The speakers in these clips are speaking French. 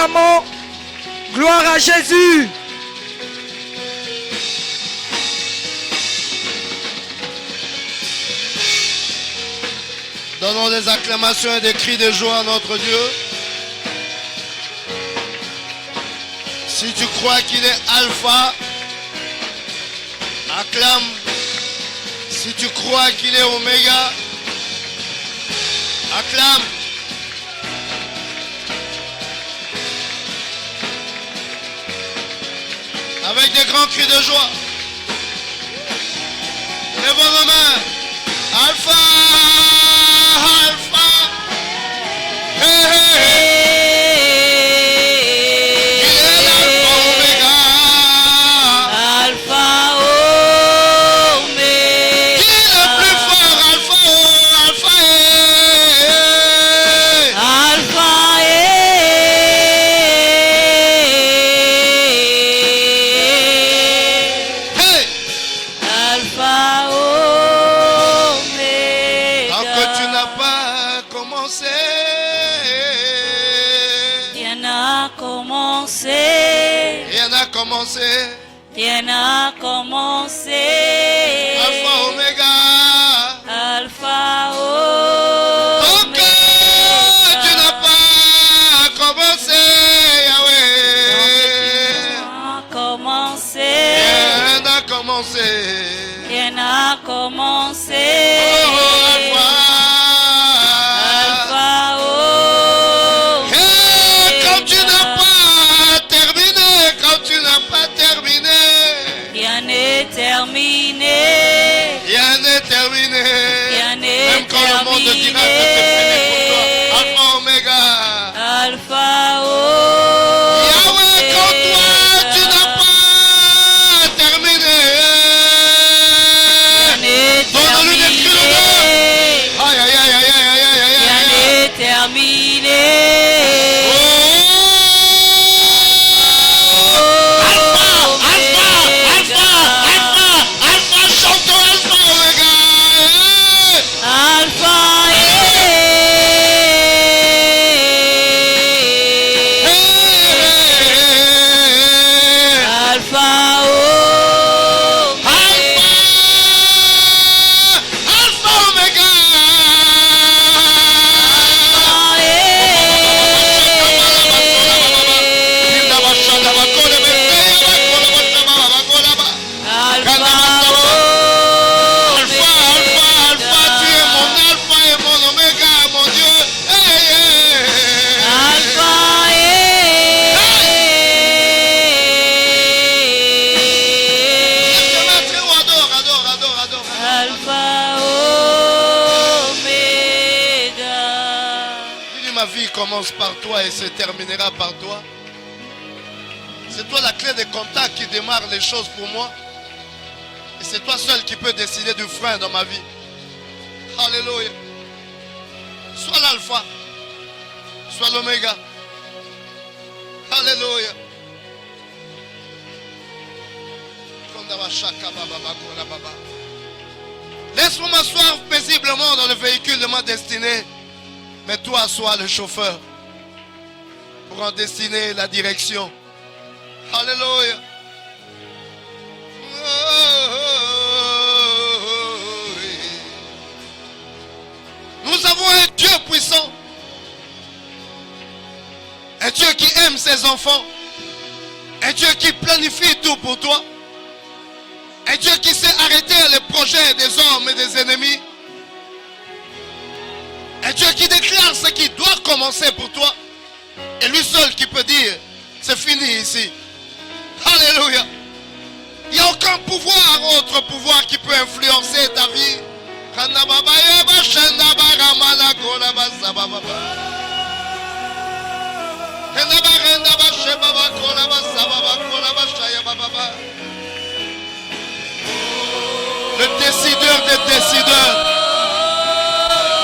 puissamment. Gloire à Jésus. Donnons des acclamations et des cris de joie à notre Dieu. Si tu crois qu'il est Alpha, acclame. Si tu crois qu'il est Oméga, acclame. Avec des grands cris de joie. Lèvons nos mains. Alpha, Alpha. Hey, hey, hey. Il est l'Alpha Oméga. Alpha Oméga. Qui est le plus fort? Alpha, Alpha. Alpha Hey. Alpha Oméga. Tant que tu n'as pas commencé, Rien n'a commencé. rien n'a commencé. Rien n'a commencé. Alpha Oméga. Alpha Tant que tu Oméga. n'as pas commencé, Yahweh, Rien n'a commencé. rien n'a commencé. Rien n'a commencé. Oh, Alpha. Alpha Hey, quand tu n'as Oméga. pas terminé, quand tu n'as pas terminé, Rien n'est terminé. rien n'est terminé. Rien n'est Même quand le monde terminé. dira que c'est fini pour toi, Alpha Oméga. Alpha Yahweh, quand toi tu n'as pas terminé, Rien n'est donne-lui des cris de joie. terminé. Aïe, aïe, aïe, aïe, aïe, aïe, aïe, aïe, Rien aïe. n'est terminé. Oh, Alpha, Alpha, Alpha, Alpha, Alpha, chantons Alpha Oméga. Alpha Alpha Alpha Oméga. Ma vie commence par toi et se terminera par toi. C'est toi la clé de contact qui démarre les choses pour moi. Et c'est toi seul qui peux décider du frein dans ma vie. Alléluia. Sois l'alpha. Sois l'oméga. Alléluia. Laisse-moi m'asseoir paisiblement dans le véhicule de ma destinée. Mais toi, sois le chauffeur pour en dessiner la direction. Alléluia. Nous avons un Dieu puissant. Un Dieu qui aime ses enfants. Un Dieu qui planifie tout pour toi. Un Dieu qui sait arrêter les projets des hommes et des ennemis. Un Dieu qui déclare ce qui doit commencer pour toi. Et lui seul qui peut dire, c'est fini ici. Alléluia. Il n'y a aucun pouvoir, autre pouvoir qui peut influencer ta vie. Le décideur des décideurs.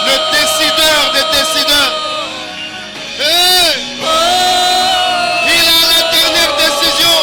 Le décideur des décideurs. Hey! Il a la dernière décision.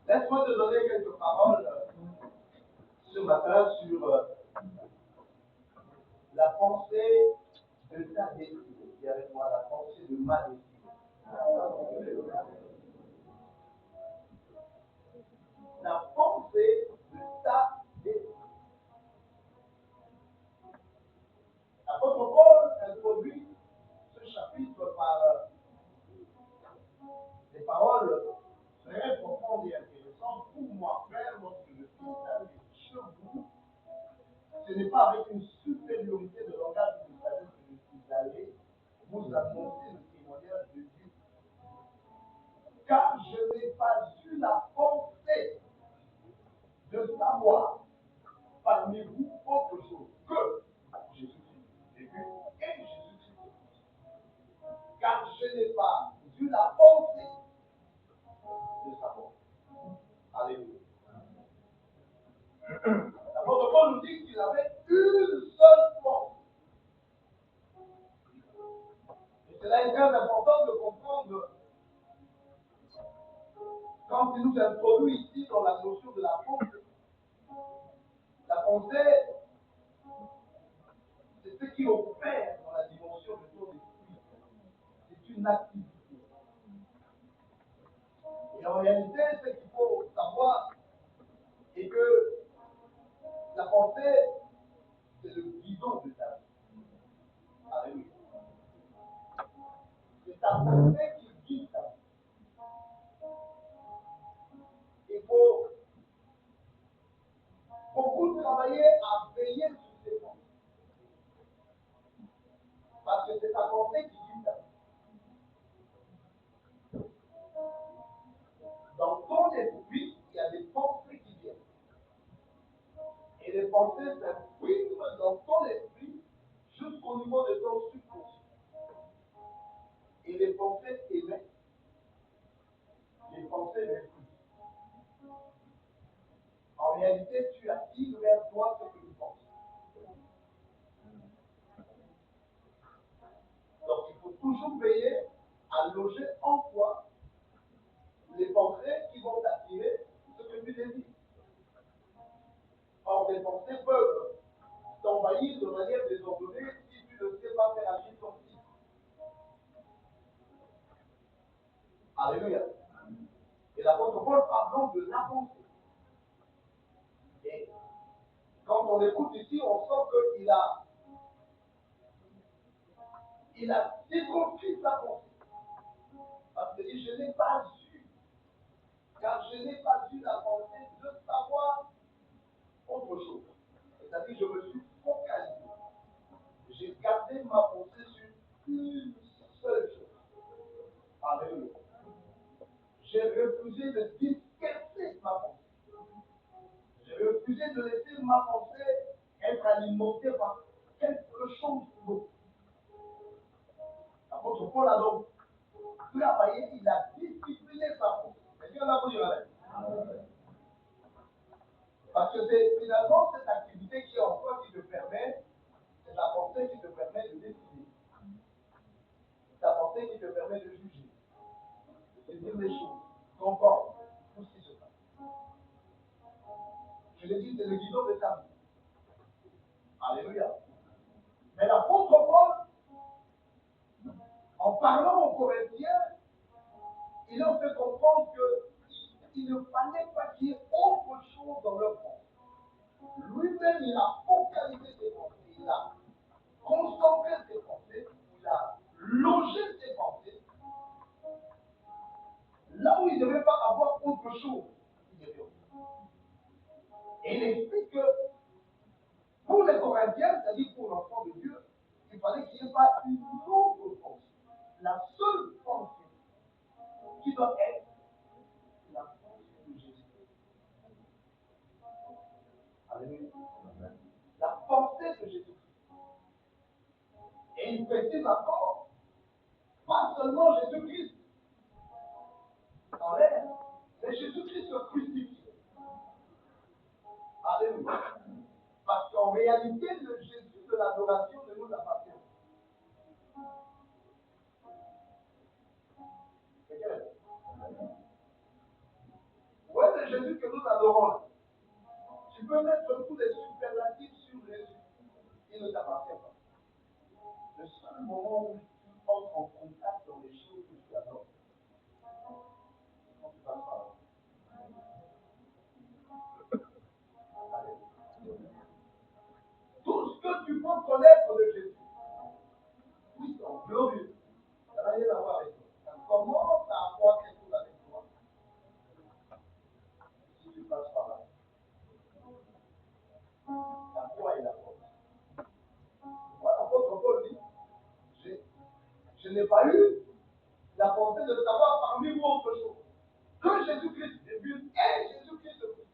Laisse-moi te donner quelques paroles ce matin sur la pensée de ta destinée. Dis avec moi la pensée de ma destinée. La pensée de ta destinée. L'apôtre Paul introduit ce chapitre par des paroles très profondes et intéressantes pour moi, frère, lorsque je suis allé chez vous. Ce n'est pas avec une supériorité de langage que vous savez que je suis allé vous annoncer le témoignage de Dieu. Car je n'ai pas eu la pensée de savoir parmi vous autre chose que Jésus-Christ vécu et Jésus-Christ crucifié. Car je n'ai pas eu la pensée de savoir. Alléluia. L'apôtre Paul nous dit qu'il avait une seule pensée. Et cela est très important de comprendre quand il nous introduit ici dans la notion de la pensée. La pensée, c'est ce qui opère dans la dimension de ton esprit. C'est une activité. Et en réalité, ce qu'il faut savoir est que la pensée, c'est le guidon de ta vie. Alléluia. C'est ta pensée qui guide ta vie. Il faut beaucoup travailler à veiller sur ces pensées. Parce que c'est ta pensée qui guide ta vie. Et les pensées s'impriment dans ton esprit jusqu'au niveau de ton subconscient. Et les pensées émettent, les pensées refusent. En réalité, tu attires vers toi ce que tu penses. Donc, il faut toujours veiller à loger en toi les pensées qui vont t'attirer ce que tu désires. Or, les pensées peuvent t'envahir de manière désordonnée si tu ne sais pas faire agir ton fils. Alléluia. Et l'apôtre Paul parle donc de la pensée. Et quand on écoute ici, on sent qu'il a circonscrit sa pensée. Parce qu'il dit, je n'ai pas su, car je n'ai pas eu la pensée de savoir autre chose. C'est-à-dire, je me suis focalisé. J'ai gardé ma pensée sur une seule chose. Alléluia. J'ai refusé de disperser ma pensée. J'ai refusé de laisser ma pensée être alimentée par quelque chose d'autre. L'apôtre Paul a donc travaillé, il a discipliné sa pensée. Est-ce qu'on a dire avec? Parce que c'est finalement cette activité qui est en toi qui te permet, c'est la pensée qui te permet de décider. C'est la pensée qui te permet de juger, de dire les choses, comprendre tout ce qui se passe. Je l'ai dit, c'est le guidon de ta vie. Alléluia. Mais l'apôtre Paul, en parlant aux Corinthiens, il leur fait comprendre qu'il ne fallait pas qu'il y ait autre chose dans leur pensée. Lui-même, il a focalisé ses pensées, il a concentré ses pensées, il a logé ses pensées là où il ne devait pas avoir autre chose. Et il explique que pour les Corinthiens, c'est-à-dire pour l'enfant de Dieu, il fallait qu'il n'y ait pas une autre pensée. La seule pensée qui doit être la pensée de Jésus. Alléluia. La pensée de Jésus. Et il précise encore, pas seulement Jésus-Christ en l'air, mais Jésus-Christ crucifié. Alléluia. Parce qu'en réalité, le Jésus de l'adoration ne nous appartient pas. C'est quel? Où est le Jésus que nous adorons là? Tu peux mettre tous les superlatifs sur Jésus. Il ne t'appartient pas. Le seul moment où tu entres en contact dans les choses que tu adores, quand tu passes par là. Tout ce que tu peux connaître de Jésus, oui, c'est glorieux. Ça n'a rien à voir avec toi. Ça commence à avoir quelque chose avec toi. Si tu passes par là, la foi et la force. Voilà, l'apôtre Paul dit, je n'ai pas eu la pensée de savoir parmi vous autre chose que Jésus-Christ et puis Jésus-Christ crucifié.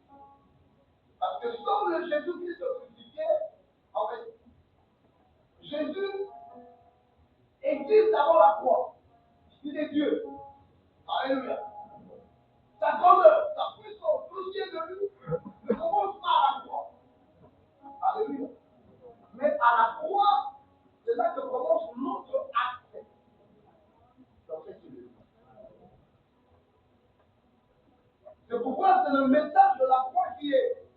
Parce que sans le Jésus-Christ crucifié, en fait, Jésus existe avant la croix. Il est Dieu. Alléluia. Sa grandeur, sa puissance, tout ce qui est de lui, commence par la croix. Alléluia. Mais à la croix, c'est là que commence notre accès dans cette vie. C'est pourquoi c'est le message de la croix qui est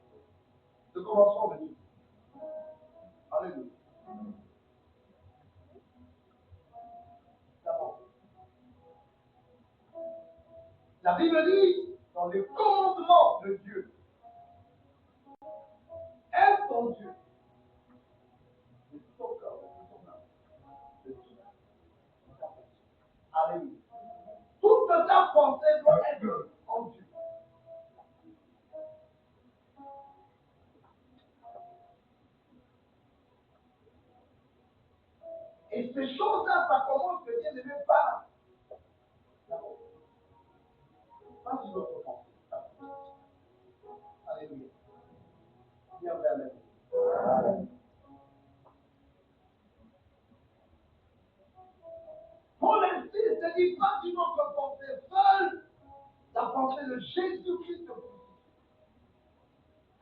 le commencement de tout. Alléluia. La Bible dit, dans le commandement de Dieu, aime ton Dieu de tout ton corps, de tout ton âme, de toute ta pensée. Alléluia. Toute ta pensée doit être en Dieu. Et ces choses-là, ça commence de bien aimé par la pensée. Pas sur notre pensée. Alléluia. Bien vrai, amen. Paul insiste et dit pas d'une autre pensée, seule la pensée de Jésus-Christ.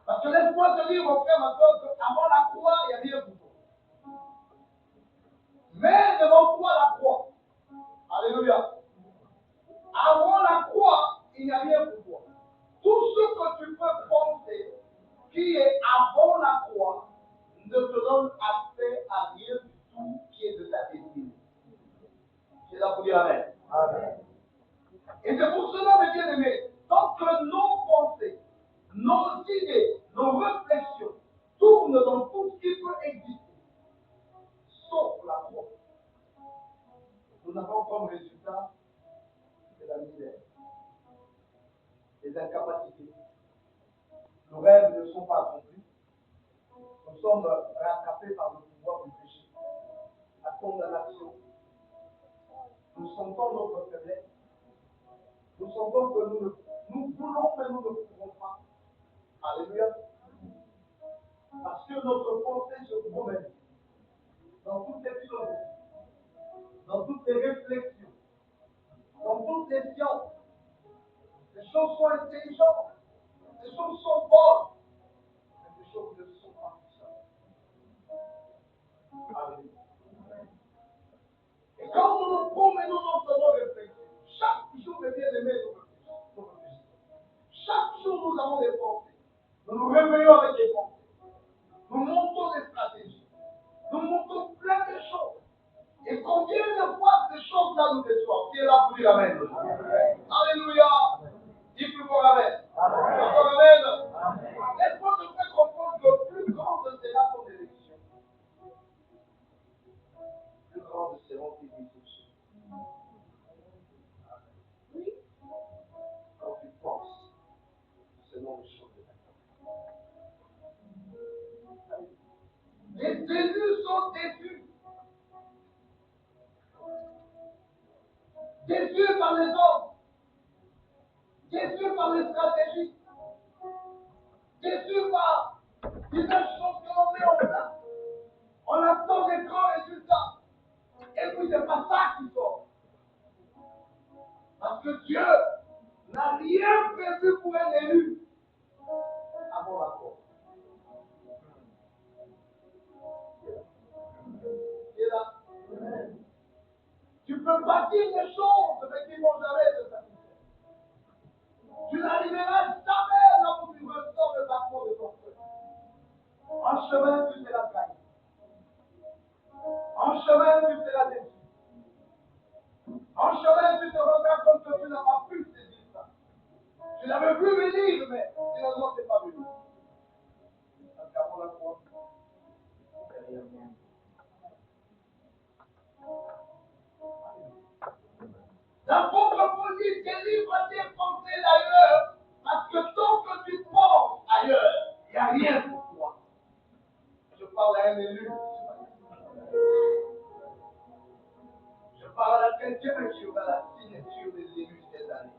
Parce que laisse-moi te dire, mon frère, ma soeur, qu'avant la croix, il n'y a rien pour toi. Mais devant toi, la croix. Alléluia. Avant la croix, il n'y a rien pour toi. Tout ce que tu peux penser qui est avant la croix ne te donne accès à rien du tout qui est de ta destinée. C'est là pour dire amen. Amen. Et c'est pour cela, mes bien-aimés, tant que nos pensées, nos idées, nos réflexions tournent dans tout ce qui peut exister, sauf la croix, nous avons comme résultat de la misère, des incapacités. Nos rêves ne sont pas accomplis. Nous sommes rattrapés par le pouvoir du péché, la condamnation. Nous sentons notre faiblesse. Nous sentons que nous voulons, mais nous ne pouvons pas. Alléluia. Parce que notre pensée se promène dans toutes les philosophies, dans toutes les réflexions, dans toutes les sciences. Les choses sont intelligentes, les choses sont bonnes, mais les choses ne sont pas puissantes. Alléluia. Et quand nous nous promenons dans nos réflexions, chaque jour, mes bien-aimés, nous réfléchissons. Chaque jour, nous avons des pensées. Nous nous réveillons avec des pensées. Nous montons des stratégies. Nous montons plein de choses. Et combien de fois ces choses-là nous déçoivent? Qui est là pour dire amen? Alléluia. Dis plus fort amen. Encore amen. Laisse-moi te faire comprendre que le plus grand de cela sont des élections. Le plus grand de cela sont des élections. Oui. Quand tu penses selon les choses de la vie. Les élus sont déçus. Déçus par les hommes. Déçus par les stratégies. Déçus par diverses choses que l'on met en place. On attend des grands résultats. Et puis c'est pas ça qui sort. Parce que Dieu n'a rien prévu pour un élu avant la mort. Et là, tu peux bâtir des choses, mais qui ne vont jamais te satisfaire. Tu n'arriveras jamais là où tu ressors le parcours de ton frère. En chemin, tu seras trahi. En chemin, tu seras déçu. En chemin, tu te rendras compte que tu n'as pas pu saisir ça. Tu l'avais vu venir, mais finalement, ce n'est pas venu. Parce qu'avant la croix, c'est rien. L'apôtre Paul dit, délivre tes pensées d'ailleurs, parce que tant que tu penses ailleurs, il n'y a rien pour toi. Je parle à un élu. Je parle à quelqu'un qui aura la signature des élus cette année.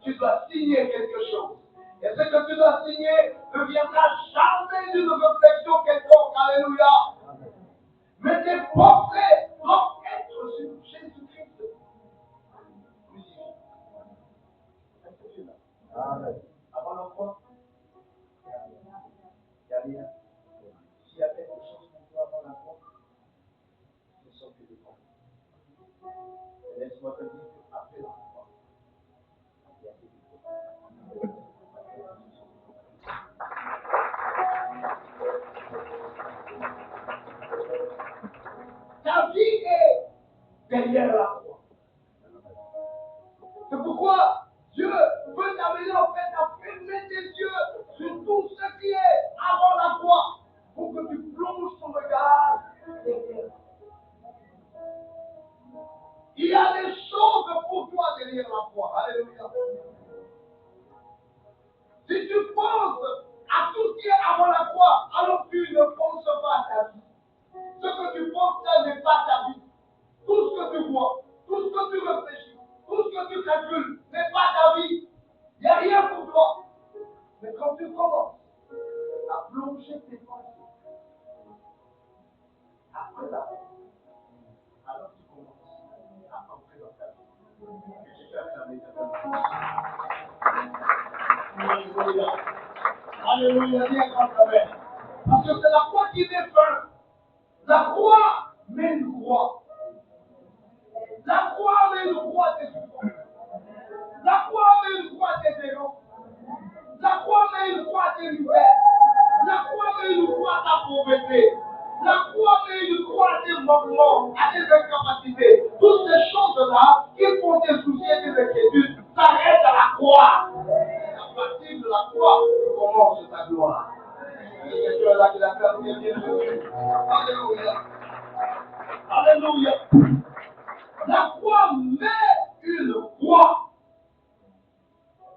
Tu dois signer quelque chose. Et ce que tu dois signer ne viendra jamais d'une réflexion quelconque. Alléluia. Mais tes pensées doivent être sur Jésus-Christ. Amen. Avant la croix, il n'y a rien. S'il y a quelque chose pour toi avant la croix, ce ne sont que des pensées. Et laisse-moi te dire qu'après la croix, il y a quelque chose. Ta vie est derrière la croix. C'est pourquoi Dieu veut t'amener en fait à fermer tes yeux sur tout ce qui est avant la croix pour que tu plonges ton regard derrière. Il y a des choses pour toi derrière la croix. Alléluia. Si tu penses à tout ce qui est avant la croix, alors tu ne penses pas à ta vie. Ce que tu penses là n'est pas ta vie. Tout ce que tu vois, tout ce que tu réfléchis, tout ce que tu calcules n'est pas ta vie. Il n'y a rien pour toi. Mais quand tu commences à à plonger tes pensées. Après la paix, alors tu commences à entrer dans ta vie. Et je vais acclamer ta vie. Alléluia. Alléluia. Viens acclamer. Parce que c'est la croix qui met fin. La croix met une croix. La croix met une croix à tes souffrances. La croix met une croix à tes erreurs. La croix met une croix à tes misères. La croix met une croix à ta pauvreté. La croix met une croix à tes manquements, à tes incapacités. Toutes ces choses-là qui font tes soucis et tes inquiétudes s'arrêtent à la croix. Et à partir de la croix, tu commences ta gloire. Le Seigneur est là qui l'a fait bien Jésus. Alléluia. Alléluia. La croix met une croix.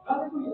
Alléluia.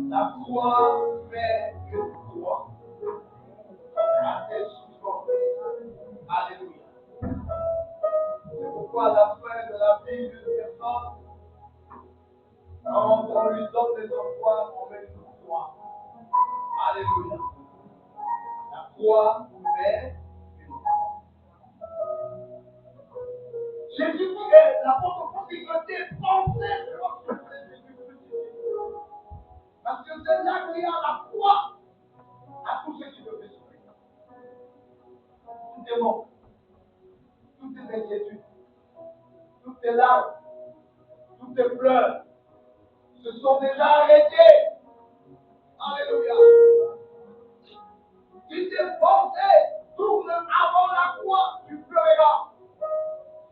La croix fait une croix à tes souffrances. Alléluia. C'est pourquoi à la fin de la vie d'une personne, quand on lui donne des emplois, on met une croix. Alléluia. La croix fait une croix. Jésus dit, l'apôtre Paul dit que tes pensées soient sur Jésus. Parce que c'est là qu'il y a la croix à tous ceux qui veulent souffrir. Tout est mort. Toutes tes inquiétudes, toutes tes larmes, toutes tes pleurs se sont déjà arrêtées. Alléluia. Si tes pensées tournent avant la croix, tu pleureras.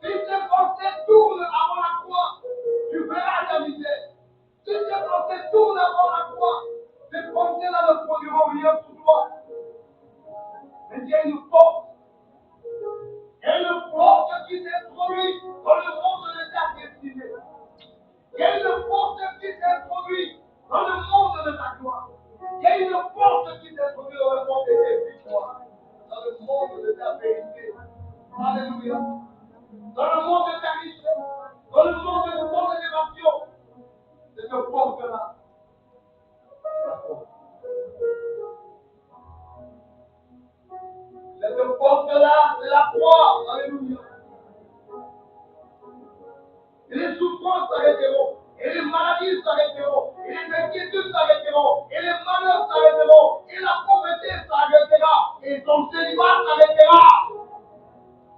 Si tes pensées tournent avant la croix, tu verras ta misère. Si tes pensées tournent avant la croix, tes pensées-là ne produiront rien pour toi. Mais il y a une porte. Il y a une porte qui s'est introduite dans le monde de ta destinée. Il y a une porte qui s'est introduite dans le monde de ta gloire. Il y a une porte qui t'introduit dans le monde des victoires, dans le monde de ta vérité. Alléluia. Dans le monde de ta richesse, dans le monde de ton élévation. Cette porte-là, c'est la porte. Cette porte-là, c'est la croix. Alléluia. Et les souffrances s'arrêteront. Et les maladies s'arrêteront. Et les inquiétudes s'arrêteront. Et les malheurs s'arrêteront. Et la pauvreté s'arrêtera. Et ton célibat s'arrêtera.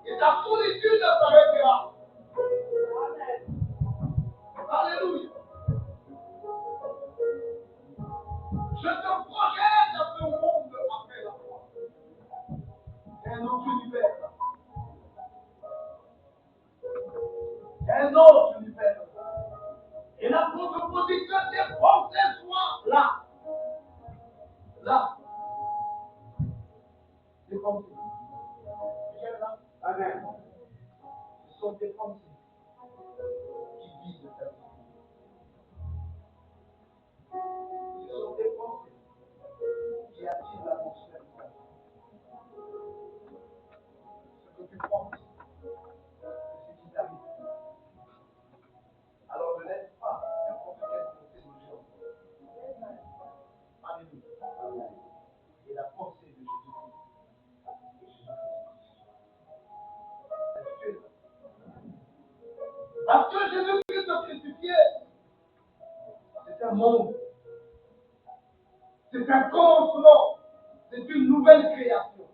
Et ta solitude s'arrêtera. Alléluia. Je te projette à ce monde après la croix. C'est un autre univers. C'est un autre univers. Et la proposition des pensées soit là. Là. Des pensées. Viens là. Amen. Ce sont des pensées qui guident ta vie. Ce sont des pensées qui attirent l'atmosphère de ta vie. Ce que tu penses, c'est ce qui t'arrive. Alors ne laisse pas n'importe quelle pensée de Dieu. Alléluia. Et la pensée de Jésus-Christ. Parce que Jésus-Christ crucifié, c'est un monde. C'est un commencement. C'est une nouvelle création.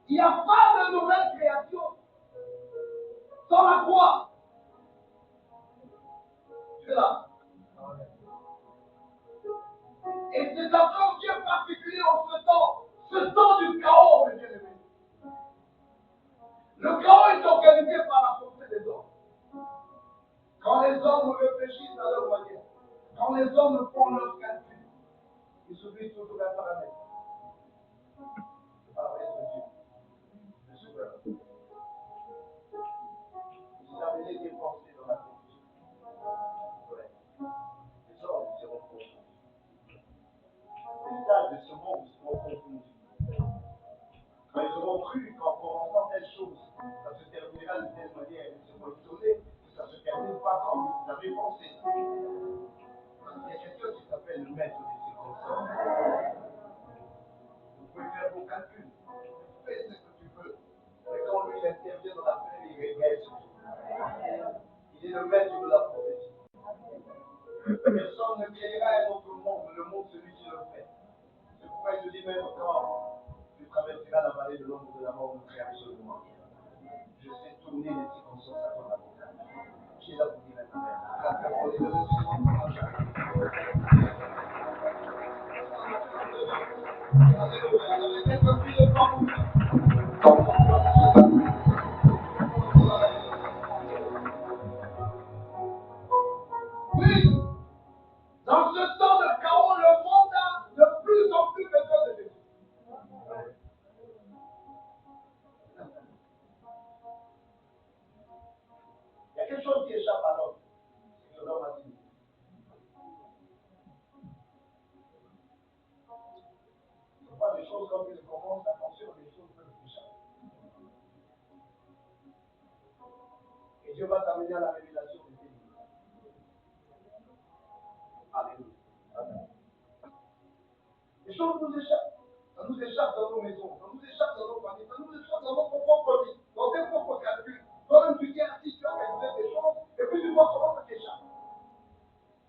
Il n'y a pas de nouvelle création sans la croix. C'est là. Et c'est un Dieu particulier en ce temps du chaos, mes bien-aimés. Le chaos est organisé par la pensée des hommes. Quand les hommes réfléchissent à leur manière, quand les hommes font leur calcul, ils s'oublient toujours un paramètre. Le paramètre de Dieu. Le souverain. Vous avez des pensées dans la confusion. Les hommes seront confondus. Les sages de ce monde seront confondus. Quand ils auront cru qu'en commençant telle chose, ça se terminera de telle manière, ils seront étonnés que ça ne se termine pas comme ils avaient pensé. Parce qu'il y a quelqu'un qui s'appelle le maître des circonstances. Vous pouvez faire vos calculs, fais ce que tu veux. Mais quand lui il intervient dans la paix, il réglisse tout. Il est le maître de la prophétie. Personne ne créera un autre monde, le monde celui qui le fait. C'est pourquoi il te dit même quand tu traverseras la vallée de l'ombre de la mort, ne crée absolument rien. Je sais tourner les circonstances à ton avantage. Qui est là pour dire oui, dans ce temps de chaos, le monde a de plus en plus besoin de Jésus. Il y a quelque chose qui échappe à l'homme. C'est que l'homme a dit. C'est pas des choses comme il commence à penser, des choses peuvent échapper. Et Dieu va t'amener à la révélation de tes livres. Alléluia. Amen. Les choses nous échappent. Ça nous échappe dans nos maisons, ça nous échappe dans nos familles, ça nous échappe dans notre propre vie, dans tes propres calculs. Toi-même, tu tiens assis, tu as calculé des choses, et puis tu vois comment ça t'échappe.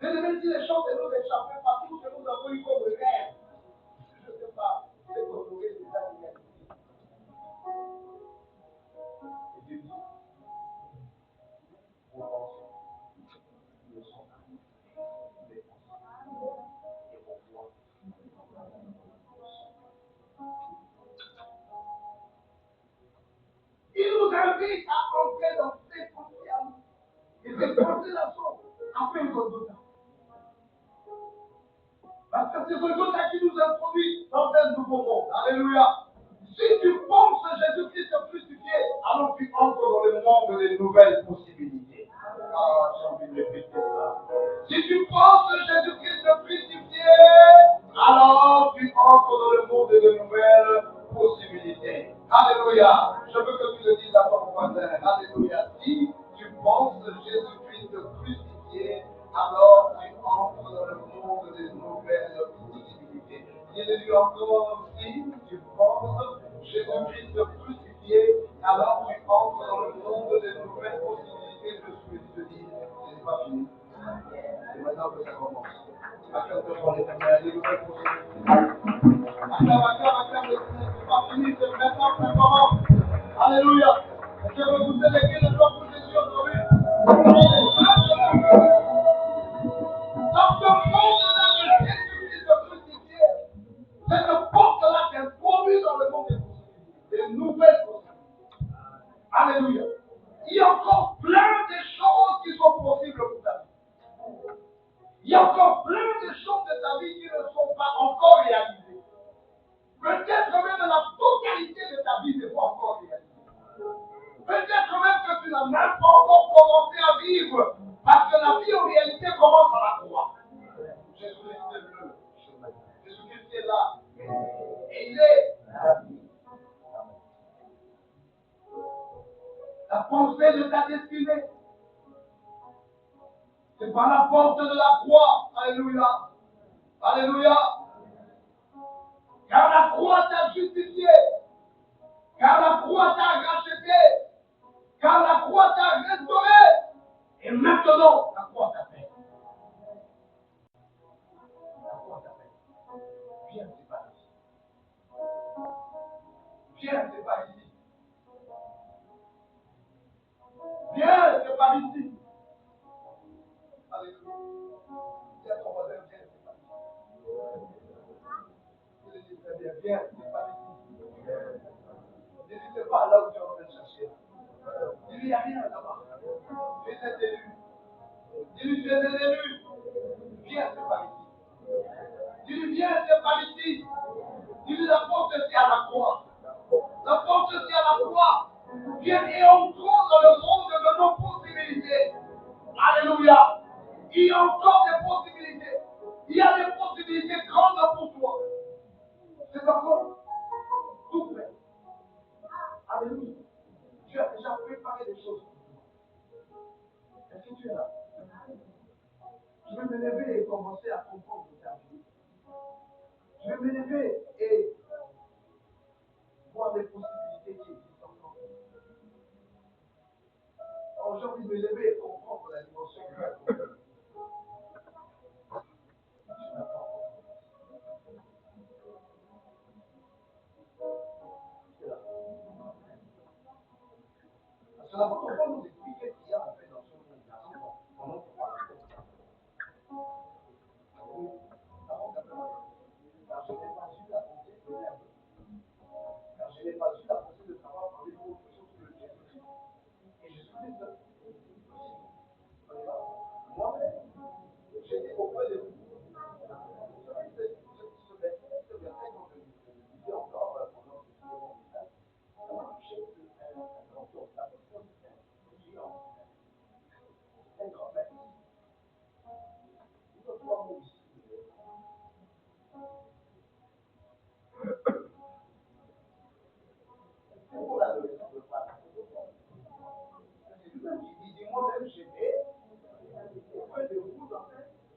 Même si les choses nous échappent partout, que nous avons eu comme rêve. Je ne sais pas, c'est honorer les animalités. Et Dieu dit, vos pensées ne sont pas mes pensées. Et vos voix. Il nous invite à entrer dans ces pensées. Et ces pensées-là sont après une conduite. Parce que c'est Golgotha qui nous introduit dans un nouveau monde. Alléluia. Si tu penses Jésus-Christ crucifié, alors tu entres dans le monde des nouvelles possibilités. Ah, j'ai envie de répéter ça. Si tu penses Jésus-Christ crucifié, Il est dit encore, si tu penses Jésus-Christ crucifié, alors tu entres dans le monde des nouvelles possibilités de ce que tu te dis. Ce n'est pas fini. C'est maintenant que ça commence. Acclame ton Éternel, les nouvelles possibilités. Acclame, c'est pas fini, c'est maintenant que ça commence. Alléluia. Est-ce que vous savez qui ne doit pousser sur aujourd'hui? Dans ce monde-là de Jésus-Christ crucifié, cette porte-là introduit dans le monde des possibilités, des nouvelles possibilités. Alléluia. Il y a encore plein de choses qui sont possibles pour ta vie. Il y a encore plein de choses de ta vie qui ne sont pas encore réalisées. Peut-être même la totalité de ta vie n'est pas encore réalisée. Peut-être même que tu n'as même pas encore commencé à vivre. Parce que la vie en réalité commence à la croix. Jésus-Christ est bleu. Jésus-Christ est là. Et il est la vie. La pensée de ta destinée. C'est par la porte de la croix. Alléluia. Alléluia. Car la croix t'a justifié. Car la croix t'a racheté. Car la croix t'a restauré. Et maintenant, la croix t'appelle. La croix t'appelle. Viens, c'est pas ici. Viens, c'est pas ici. Viens, c'est pas ici. Alléluia. Viens, ton voisin, viens, c'est pas ici. Il dit très bien, viens, c'est pas ici. N'hésitez pas là où tu es en train de chercher. Il n'y a rien là-bas. Tu es élu. Dis-lui, tu es élu. Viens, c'est pas ici. Dis-lui, viens, c'est pas ici. Dis-lui, la porte est à la croix. La porte est à la croix. Viens et entrons dans le monde de nos possibilités. Alléluia. Il y a encore des possibilités. Il y a des possibilités grandes pour toi. C'est encore tout prêt. Alléluia. Tu as déjà préparé des choses pour toi. Est-ce que tu es là? Je vais me lever et commencer à comprendre ta vie. Je vais me lever et voir des possibilités qui existent encore. Alors j'ai envie de me lever et comprendre la dimension de la vie. Parce que l'apôtre Paul nous explique ce qu'il y a en fait dans ce monde-là. Pendant qu'on parle de ça. Car je n'ai pas eu la pensée de l'herbe. Car je n'ai pas eu la pensée de savoir parler d'autre chose que Jésus-Christ. Et Jésus-Christ, moi-même, j'étais auprès de vous. Ce verset, quand je disais encore pendant que je faisais mon message, ça m'a touché un autre, la personne qui est un grand-père. Il faut trois mots ici. Pour l'adolescent de Paris. C'est lui-même qui dit, moi-même, j'étais auprès de vous dans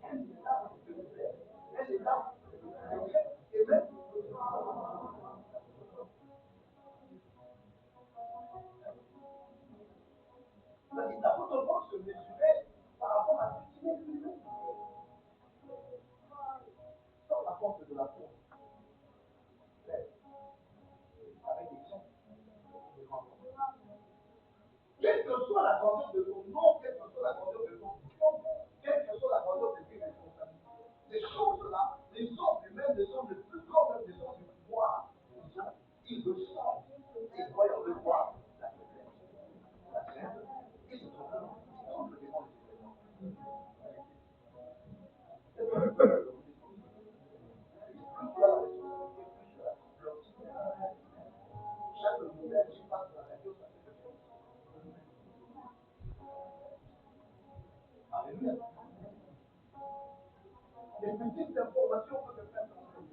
un état de misère, un état de misère, et même l'apôtre Paul se mesurait par rapport à ce qu'il est lui-même. Dans la porte de la porte, avec des gens, des grands. Quelle que soit la grandeur de ton nom, quelle que soit la grandeur de ton diplôme, quelle que soit la grandeur de tes responsabilités, ces choses-là, les hommes, même les hommes les plus grands, même les hommes du pouvoir, ils le sentent, et voyant le voir, la faiblesse, la crainte, et se trouvent le démon de chaque nouvelle qui passe dans la radio, ça fait quelque chose. Alléluia. Les petites informations peuvent te faire tomber.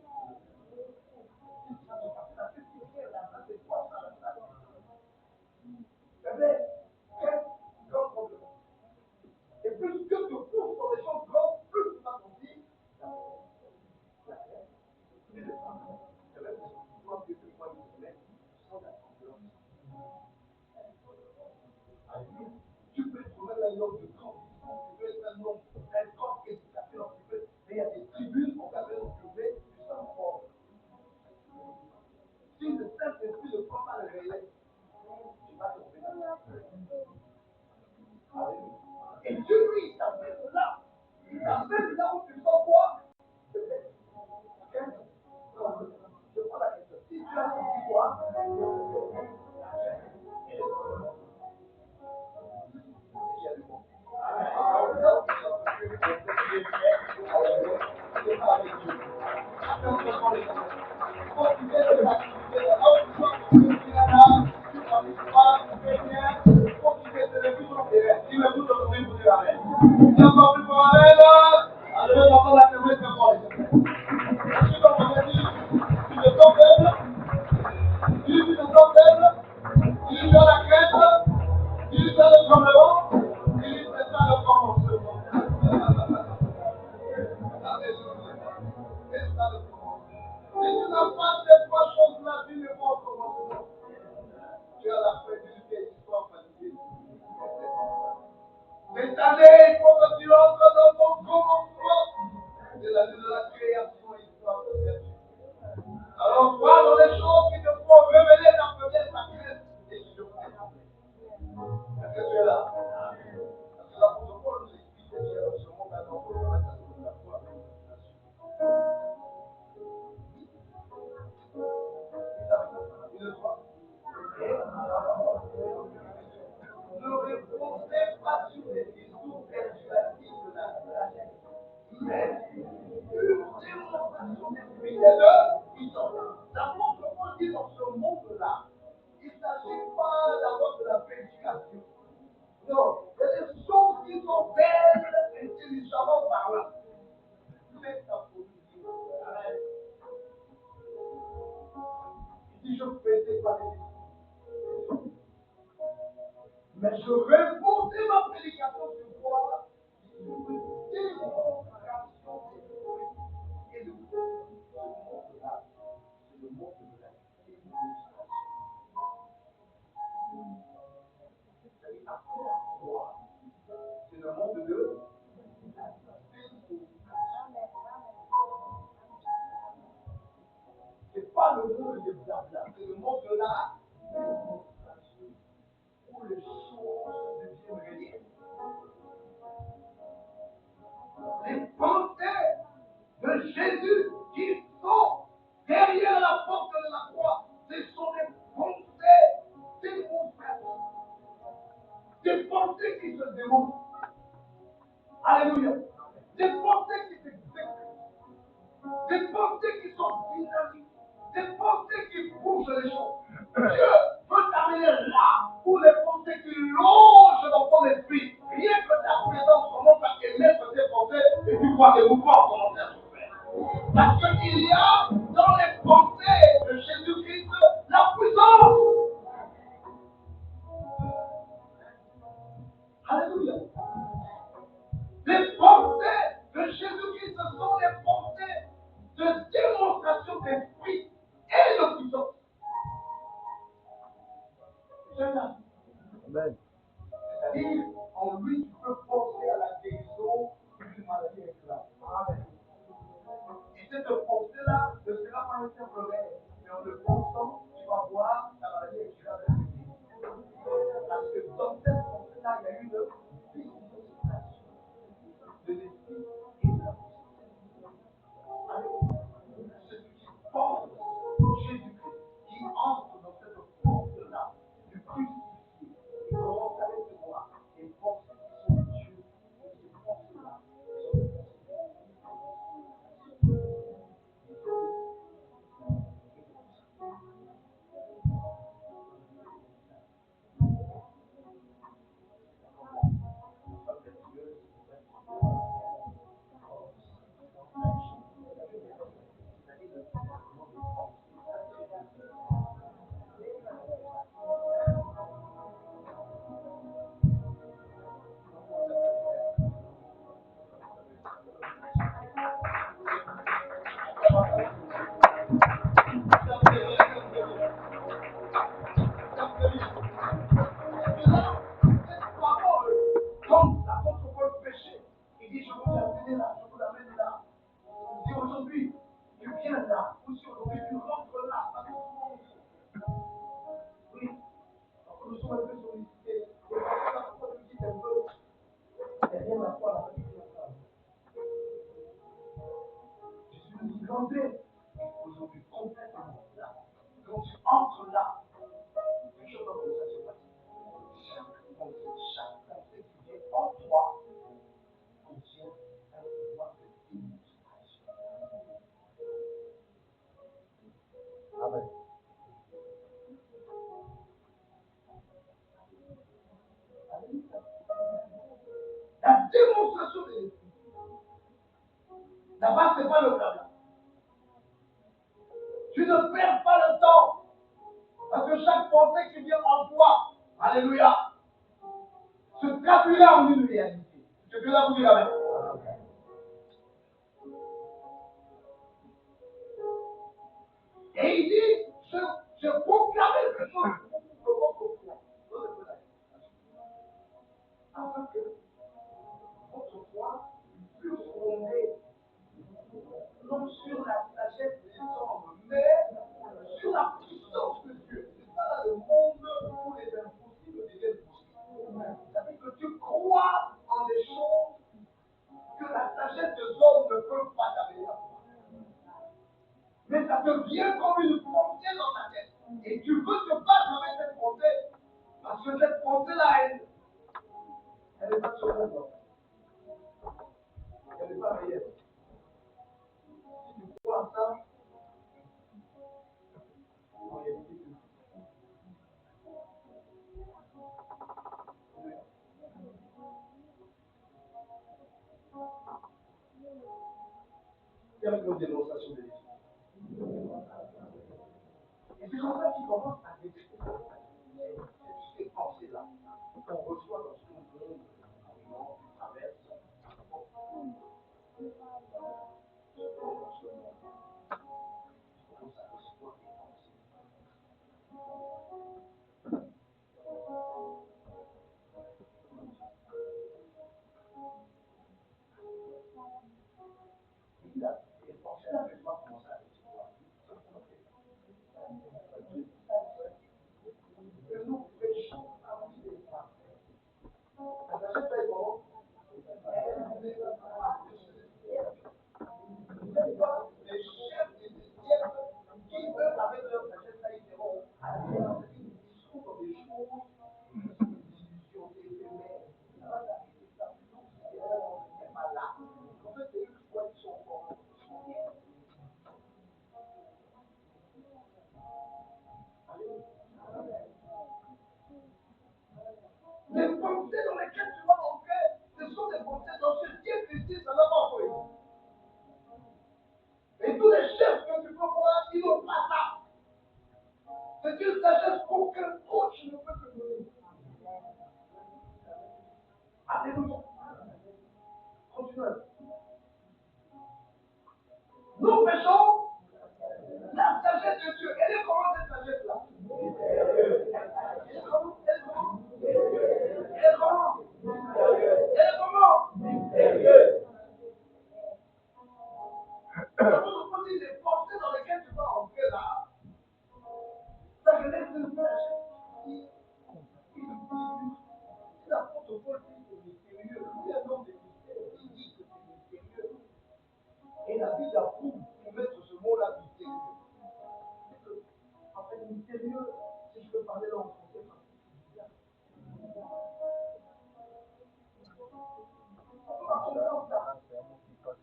Ça fait plaisir, là, c'est quoi ça, là? Mais quel grand problème. Et plus que tu cours sur des choses grandes, plus tu vas sentir la paix. C'est vrai que toi, tu peux prendre une semaine sans la confiance. Tu peux trouver un homme de transition, tu peux être un homme, un corps éducateur, mais il y a des tribunes qu'on va même trouver du sang fort. Si le Saint-Esprit ne prend pas le relais, tu vas tomber là. Et Dieu, lui, il t'amène là où tu sens quoi? Je prends la question. Si tu as senti quoi? Il y a du bon. Cette année, il faut que tu entres dans ton commencement. C'est l'année de la création, histoire de vertu. Alors, crois dans les choses qui te font révéler ta faiblesse, ta crainte, et qui te font trembler. Est-ce que tu es là? Parce que l'apôtre Paul nous explique que Dieu ce monde a dans le la foi avec l'illumination. Une fois. Ne répondez pas sur les discours persuasifs de la sagesse, mais une démonstration d'esprit et de puissance. L'apôtre Paul dit dans ce monde-là, il ne s'agit pas d'abord de la prédication. Non, il y a des choses qui sont belles intelligemment parlant. Mais ça faut dire. Il dit, je ne faisais pas les discours. Mais je répondais ma prédication sur quoi? Sur une démonstration d'esprit et de puissance. Ce monde-là, c'est le monde de la démonstration. C'est-à-dire, après la foi, c'est le monde de la démonstration. C'est pas le monde des blabla, c'est le monde de la démonstration. Où les choses deviennent réelles. Les pensées de Jésus qui sont derrière la porte de la croix, ce sont des pensées démonstratives. Des pensées qui se démontrent. Alléluia. Des pensées qui s'exécutent. Des pensées qui sont dynamiques. Des pensées qui bougent les choses. Dieu veut t'amener là où les pensées qui logent dans ton esprit. Rien que ta présence commence à émettre tes pensées et tu vois des mouvements commencer à se faire. Parce qu'il y a dans les pensées de Jésus-Christ la puissance. Alléluia. Les pensées de Jésus-Christ sont les pensées de démonstration d'esprit et de puissance. C'est là. Amen. C'est-à-dire, en lui, tu peux penser à la guérison d'une maladie incurable. Amen. Et cette pensée-là ne sera pas un simple rêve, mais en le pensant, tu vas voir la maladie incurable. Parce que dans cette pensée-là, il y a une démonstration de l'esprit et de la puissance. Celui qui pense Jésus-Christ, qui entre dans cette porte-là, du crucifié, et commence à recevoir des pensées qui sont de Dieu, et ces pensées-là sont des Tu ne perds pas le temps. Parce que chaque pensée qui vient en toi, alléluia, se traduira en une réalité. Je peux là vous dire amen. Et il dit, je proclame quelque chose pour votre foi. Afin que votre foi puisse fonder non sur la sagesse des hommes, mais sur la puissance de Dieu. C'est pas dans le monde où les impossibles deviennent possibles. Ça veut dire que tu crois en des choses que la sagesse des hommes ne peut pas t'amener à voir. Mais ça te vient comme une pensée dans ta tête. Et tu veux te battre avec cette pensée. Parce que cette pensée-là, elle n'est pas sur la voie. Elle n'est pas réelle. Si tu crois en ça, en réalité, tu il y a une démonstration de l'esprit. Et c'est comme ça qu'il commence à décrire ces pensées-là qu'on reçoit lorsqu'on monde qui traverse. Les pensées-là ne peuvent pas commencer à recevoir. Que nous péchons à vie des femmes. Ça s'achète pas comment? Les chefs des siècles qui eux avec leur sagesse là ils diront ils sont comme des choses, des illusions éphémères. C'est pas là. En fait, c'est une fois qu'ils sont forts. Les pensées dans lesquelles tu vas entrer, ce sont des pensées dans ce Dieu Christ, ça n'a pas envoyé. Et tous les chefs que tu peux voir, ils n'ont pas ça. C'est une sagesse qu'aucun coach ne peut te donner. Alléluia. Continuez. Nous péchons la sagesse de Dieu. Elle est comment cette sagesse-là? Elle est comment? Elle est comment? Quand on dit les pensées dans lesquelles tu vas entrer là, ça relève de sagesse. Si l'apôtre Paul dit que c'est mystérieux, lui un homme de mystère, il dit que c'est mystérieux. Et la Bible approuve pour mettre ce mot-là mystérieux. En fait, mystérieux, si je peux parler là en français,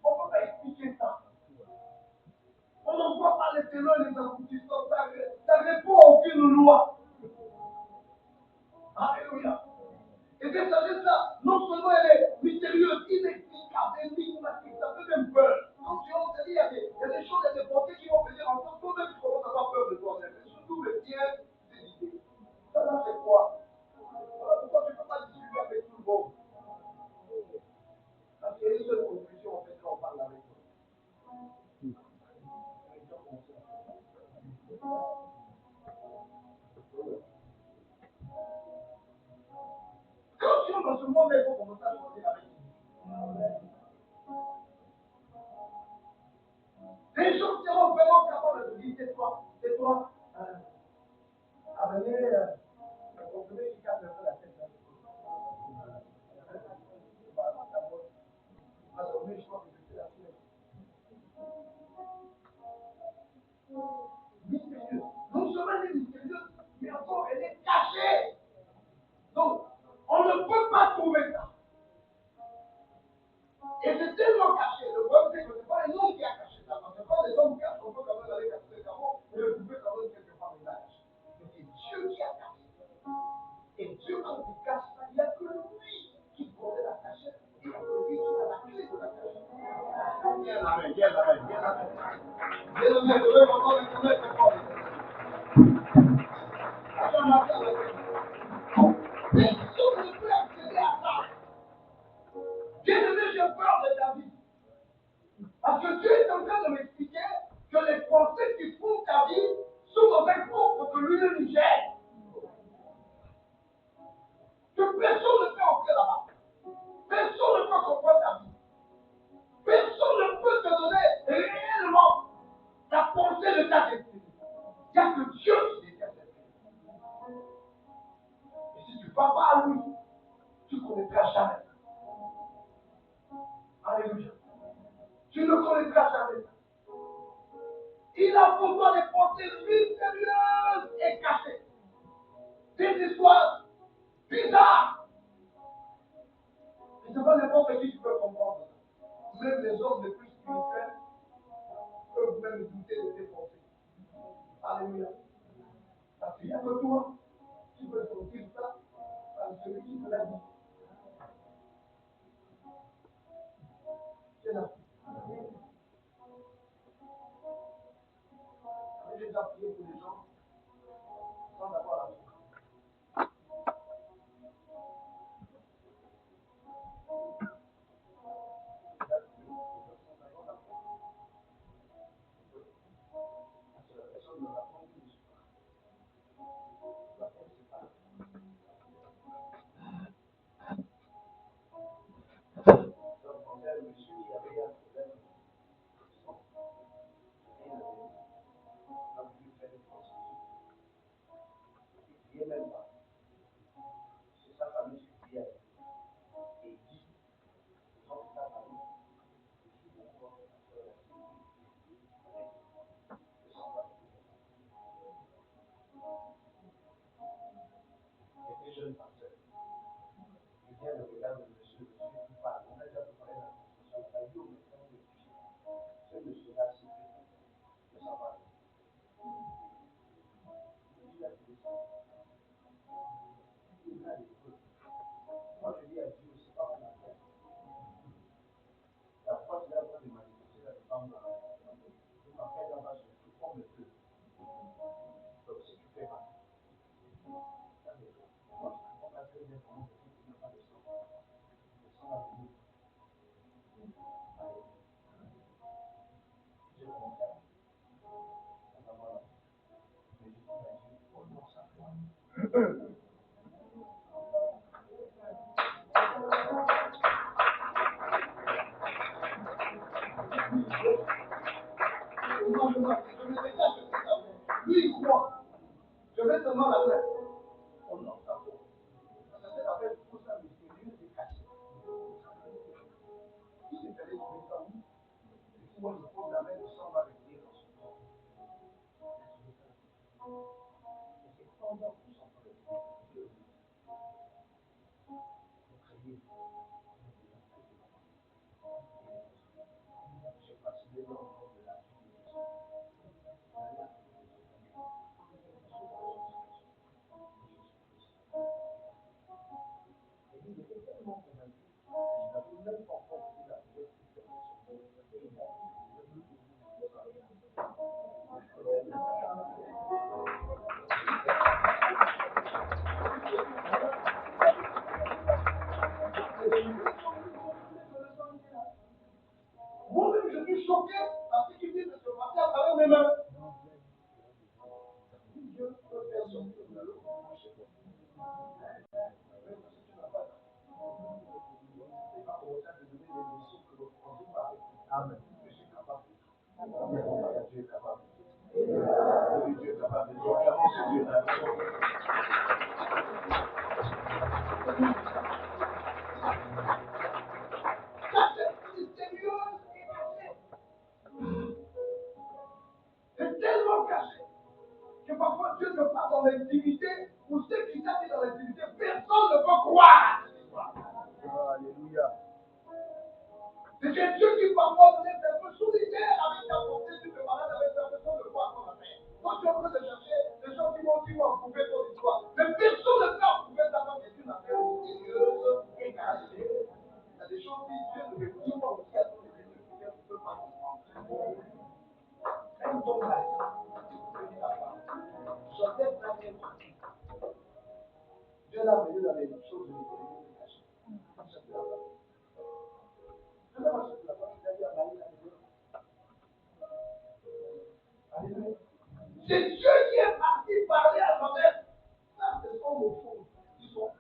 on ne peut pas expliquer ça. On ne voit pas les tenants et les aboutissants. Ça ne répond à aucune loi. Alléluia. Et cette sagesse-là, non seulement elle est mystérieuse, inexplicable, énigmatique, ça fait même peur. Quand tu entends, il y a des choses, il y a des pensées qui vont venir en toi, toi-même tu commences à avoir peur de toi-même. Surtout le bien des idées. Ça, c'est quoi? Voilà pourquoi tu ne peux pas discuter avec tout le monde. Parce qu'il y a une seule conclusion en fait quand on parle avec toi. Quand tu es dans ce monde, il faut commencer à choisir avec lui. Les gens seront vraiment capables de dire c'est toi, amener, consommer qui casse un peu la tête. Mystérieuse. Non seulement elle est mystérieuse, mais encore elle est cachée. Donc, on ne peut pas trouver ça. Et c'est tellement caché. Le problème, c'est que ce n'est pas les hommes qui ont caché ça. Parce que quand les hommes cachent, on peut quand même aller cacher les carreaux et le trouver quand même quelque part dans l'âge. Mais c'est Dieu qui a caché Bien-aimé, je veux vraiment reconnaître tes forces. Personne ne peut accéder à ça. Bien-aimé, j'ai peur de ta vie. Parce que Dieu est en train de m'expliquer que les pensées qui font ta vie sont dans un coffre que lui-même gère. Que personne ne peut entrer là-bas. Personne ne peut comprendre ta vie. Personne ne peut te donner réellement la pensée de ta destinée. Il n'y a que Dieu qui détient cette vie. Et si tu ne vas pas à lui, tu ne connaîtras jamais. Alléluia. Tu ne connaîtras jamais. Il a pour toi des pensées mystérieuses et cachées. Des histoires bizarres. Et c'est pas n'importe qui peut comprendre ça. Même les hommes les plus spirituels peuvent même douter de tes pensées. Alléluia. Parce qu'il n'y a que toi qui peux sentir ça, parce que celui qui te l'a dit. C'est là. J'ai déjà prié pour les gens sans avoir la foi. Lui, il croit. Je vais seulement la faire. Oh non, ça va. Ça s'appelle tout ça mystérieux et caché. Qui est allé trouver ça où? Et si moi je pose la main, le sang va revenir dans son corps. Et c'est pendant que son corps est Dieu. Vous criez. J'ai passé des moments de la vie de Jésus. Et il était tellement convaincu qu'il n'avait même pas encore pris la pièce qui fermait son dos. Et il a dit, moi-même, je suis choqué parce qu'il dit de se passer à travers mes mains. Dieu peut faire sortir de l'eau. Amen. Je suis capable. Dieu est capable. Dieu est capable. Dieu est capable. C'est tellement caché que parfois Dieu ne part dans l'intimité, ou ceux qui s'attendent dans l'intimité, personne ne peut croire. Alléluia. C'est que Dieu qui parfois vous êtes un peu solitaire avec ta pensée, tu te malade avec ta personne de voir ton affaire. Quand tu es en train de chercher, les gens qui vont approuver ton histoire. Mais personne ne peut approuver ta part, c'est une affaire mystérieuse et cachée. Il y a des choses qui Dieu ne veut pas aussi à ton église, tu ne peux pas comprendre. ton mari, venir à part. J'entends la même pratique. Dieu l'a venu dans les choses de l'éternité de cacher. Je ne sais pas si tu l'as pas, tu as dit à Marie, alléluia. C'est Dieu qui est parti parler à sa mère. Ça, c'est son mot. Ils sont.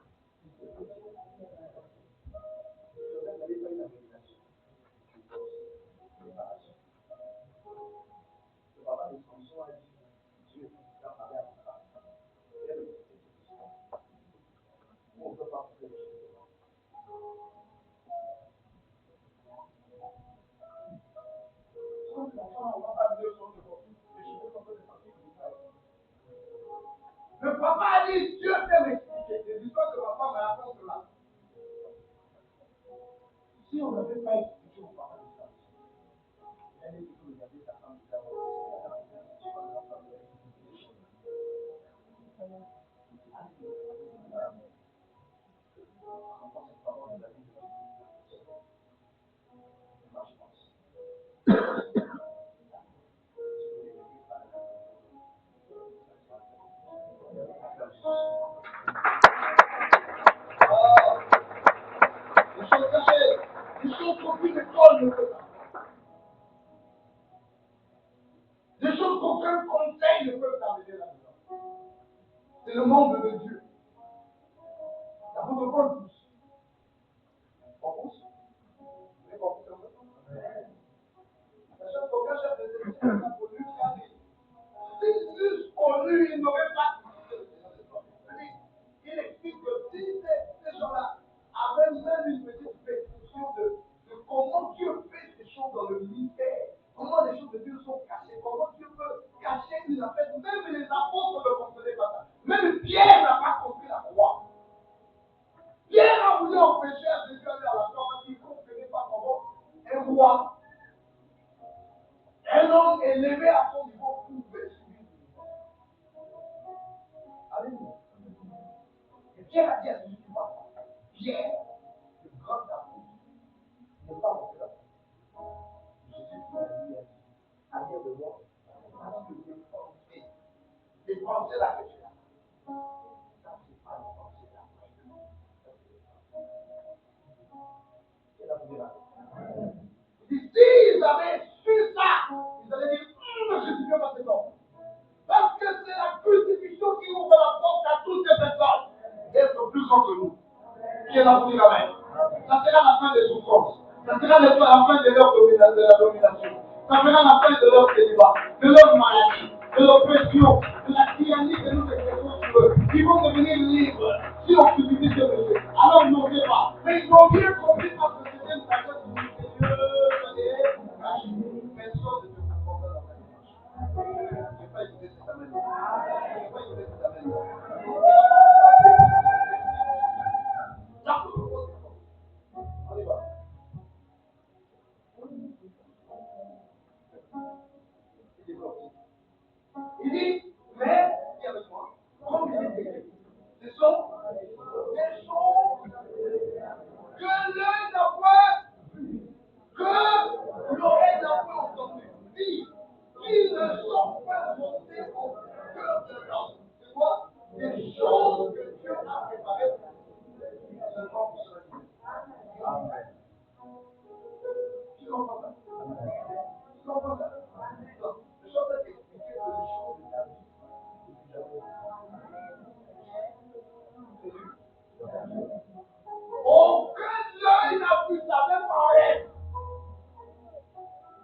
Le papa de Samson a dit, Dieu a parlé à sa femme. On ne peut pas faire les choses. Le papa a dit, Dieu peut m'expliquer. C'est l'histoire que papa m'a raconté là. Si on n'avait pas expliqué au papa de ça, il allait plutôt regarder sa femme qui des choses qu'aucune école ne peut pas. Des choses qu'aucun conseil ne peut t'amener là-dedans. C'est le monde de Dieu. La protocole pousse. On pousse. Vous avez compris un peu? La chose qu'aucun chef de service n'a connu qui a dit. Si juste connu, il n'aurait pas. Il explique que si ces gens-là avaient même une petite perception de comment Dieu fait ces choses dans le ministère, comment les choses de Dieu sont cachées, comment Dieu peut cacher une affaire, même les apôtres ne comprenaient pas ça. Même Pierre n'a pas compris la croix. Pierre a voulu empêcher à Jésus d'aller à la croix parce qu'il ne comprenait pas comment un roi, un homme élevé à son niveau pouvait subir. Alléluia. Et Pierre a dit à Jésus, tu vas pas. Pierre, le grand apôtre, n'est pas monté là. Jésus lui a dit, arrière de moi, parce que les pensées là que tu as, ça c'est pas les pensées là. C'est la première. Il dit, s'ils avaient su ça, ils allaient dire, je suis bien passé non. Parce que c'est la crucifixion qui ouvre la porte à toutes ces personnes d'être plus grands que nous. Qui est là pour dire amen. Ça sera la fin des souffrances. Ça sera la fin de leur domination. Ça sera la fin de leur célibat, de leur maladie, de leur pression, de la tyrannie que nous exerçons sur eux. Ils vont devenir libres si on subit ce monsieur. Alors ils n'ont pas. Mais ils n'ont rien compris parce que c'était une sagesse du Seigneur. Personne ne peut comprendre la sagesse. Je n'ai pas écouté cette amène. Je n'ai pas écouté cette amène. La on y va. Il dit, mais, dis avec moi, comme il est écrit, ce sont des choses que l'œil n'a pas vues, que l'oreille n'a pas entendues, qui ne sont pas montées au cœur de l'homme. C'est quoi? Des choses que Dieu a préparées seulement pour ceux qui aiment. Amen. Tu comprends ça? Tu comprends ça? Donc, je suis en train d'expliquer que les choses de la vie, aucun œil n'a pu savoir par elle.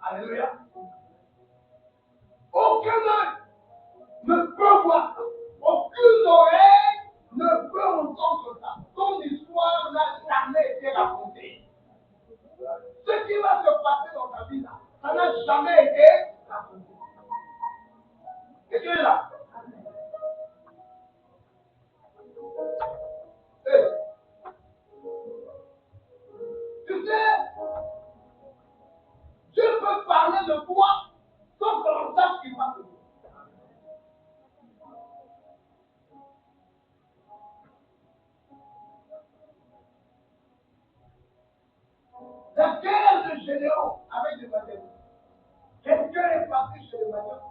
Alléluia. Aucun œil ne peut voir ça. Aucune oreille ne peut entendre ça. Ton histoire n'a jamais été racontée. Ce qui va se passer dans ta vie là, ça n'a jamais été raconté. Et tu es là. Tu sais, Dieu peut parler de toi sans que l'on sache qu'il parle de toi. La guerre de Gédéon avec des manières. Quelqu'un est parti chez les manières.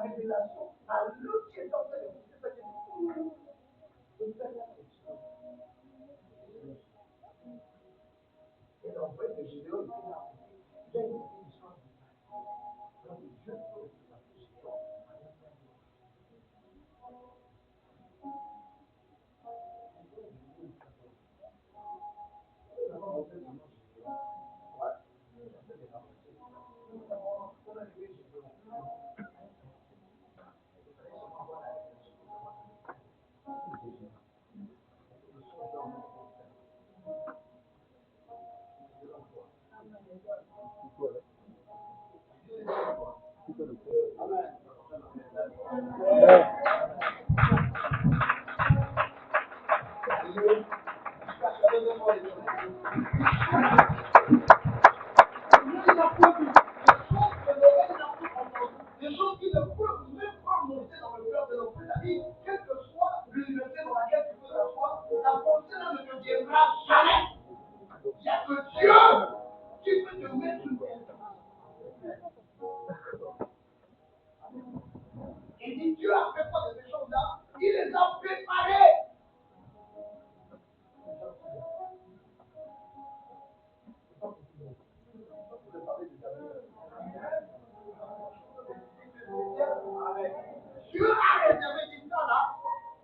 révélation à l'autre qui est en train de dire ça. Je fais la question. Et l'envoi de Gédéon était là. Il a une histoire de ça. Donc Dieu peut la question. Des choses qui ne peuvent même pas monter dans le cœur de notre vie, quelle que soit l'université dans laquelle tu peux t'asseoir, la pensée là ne te viendra jamais. Il n'y a que Dieu qui peut te mettre une personne. Et dit Dieu a fait quoi de ces choses-là? Il les a préparées. Dieu a réservé tout ça là.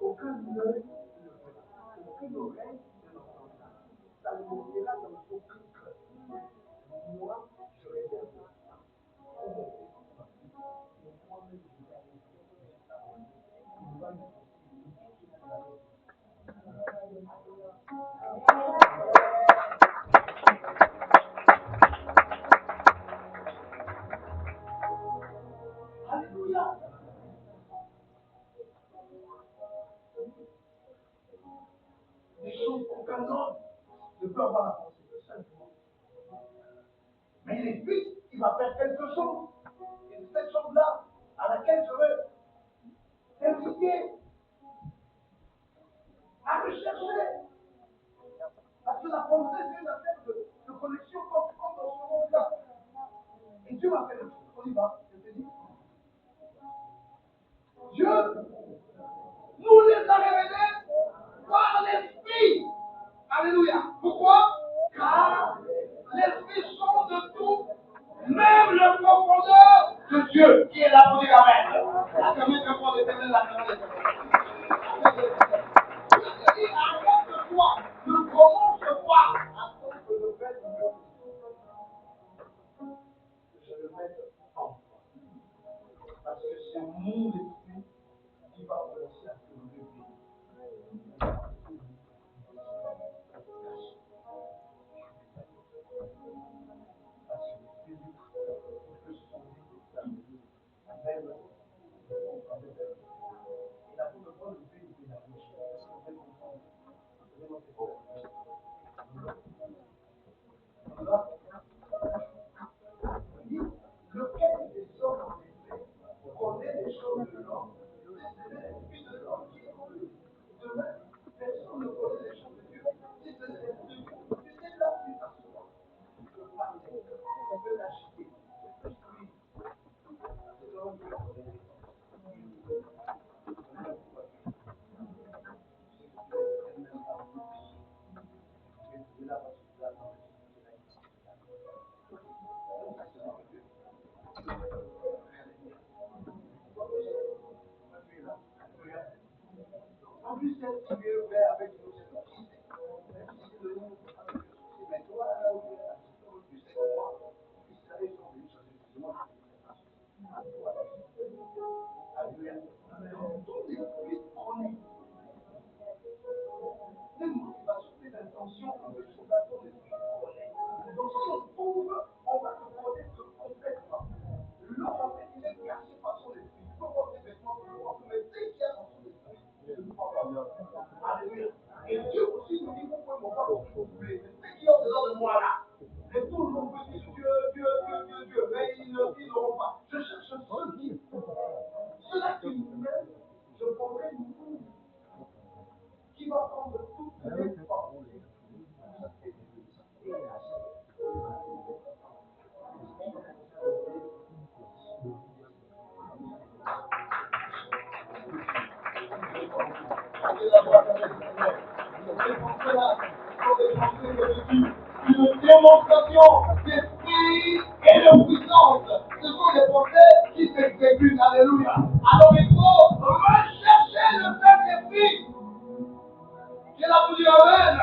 Aucun œil ne le verra. Aucune oreille ne l'entendra. Ça ne montera dans aucun cœur. Moi, je réserve ça. Alléluia. Des choses qu'aucun homme ne peut avoir la pensée, simplement. Mais l'Esprit, il va faire quelque chose. Et cette chose-là, à laquelle je veux t'inviter à rechercher. Parce que la pensée, c'est une affaire de connexion comme dans ce monde-là. Et Dieu va faire quelque chose. On y va, je te dis. Dieu nous les a révélés par l'Esprit. Alléluia. Pourquoi? Car l'Esprit sonde tout, même le profondeur de Dieu. Qui est là pour dire Amen? La semaine que pour l'éternel, la semaine de je te dis, arrête-toi, ne commence pas à cause de le fait que je le mette en toi. Parce que c'est mon esprit qui va commencer à te lever. Lequel des hommes en effet connaît les choses de l'homme, c'est l'esprit de l'homme qui est en lui. Demain, personne ne connaît les choses de Dieu, si c'est l'esprit de Dieu. Tu sais là où tu t'assois, tu peux parler, tu peux l'agiter. Oui, c'est l'homme qui connaît. En plus, celle qui veut faire avec nous, c'est le fils. Même si c'est le nom, mais toi, là où tu sais que moi, tu savais son but, excusez-moi. Alléluia. Donc, tout l'esprit connaît. Les motivations, les intentions, les fondations, l'esprit connaît. Donc, si on trouve, on va se connaître complètement. L'homme, en fait, il est caché par son esprit. Il peut voir des vêtements plus grands, mais dès qu'il y a dans son esprit, il ne peut pas voir. Alléluia. Et Dieu aussi nous dit, vous pouvez me voir comme vous voulez. Mais ce qui est en dedans de moi là, et tout le monde peut dire Dieu, mais ils n'auront pas. Je cherche ceux qui, ceux-là qui m'aiment, je prendrai Acclamez la voix de Seigneur. Ces pensées-là sont des pensées de Dieu. Une démonstration d'esprit et de puissance. Ce sont des pensées qui s'exécutent. Alléluia. Alors il faut rechercher le Saint-Esprit. Qui est là pour dire Amen.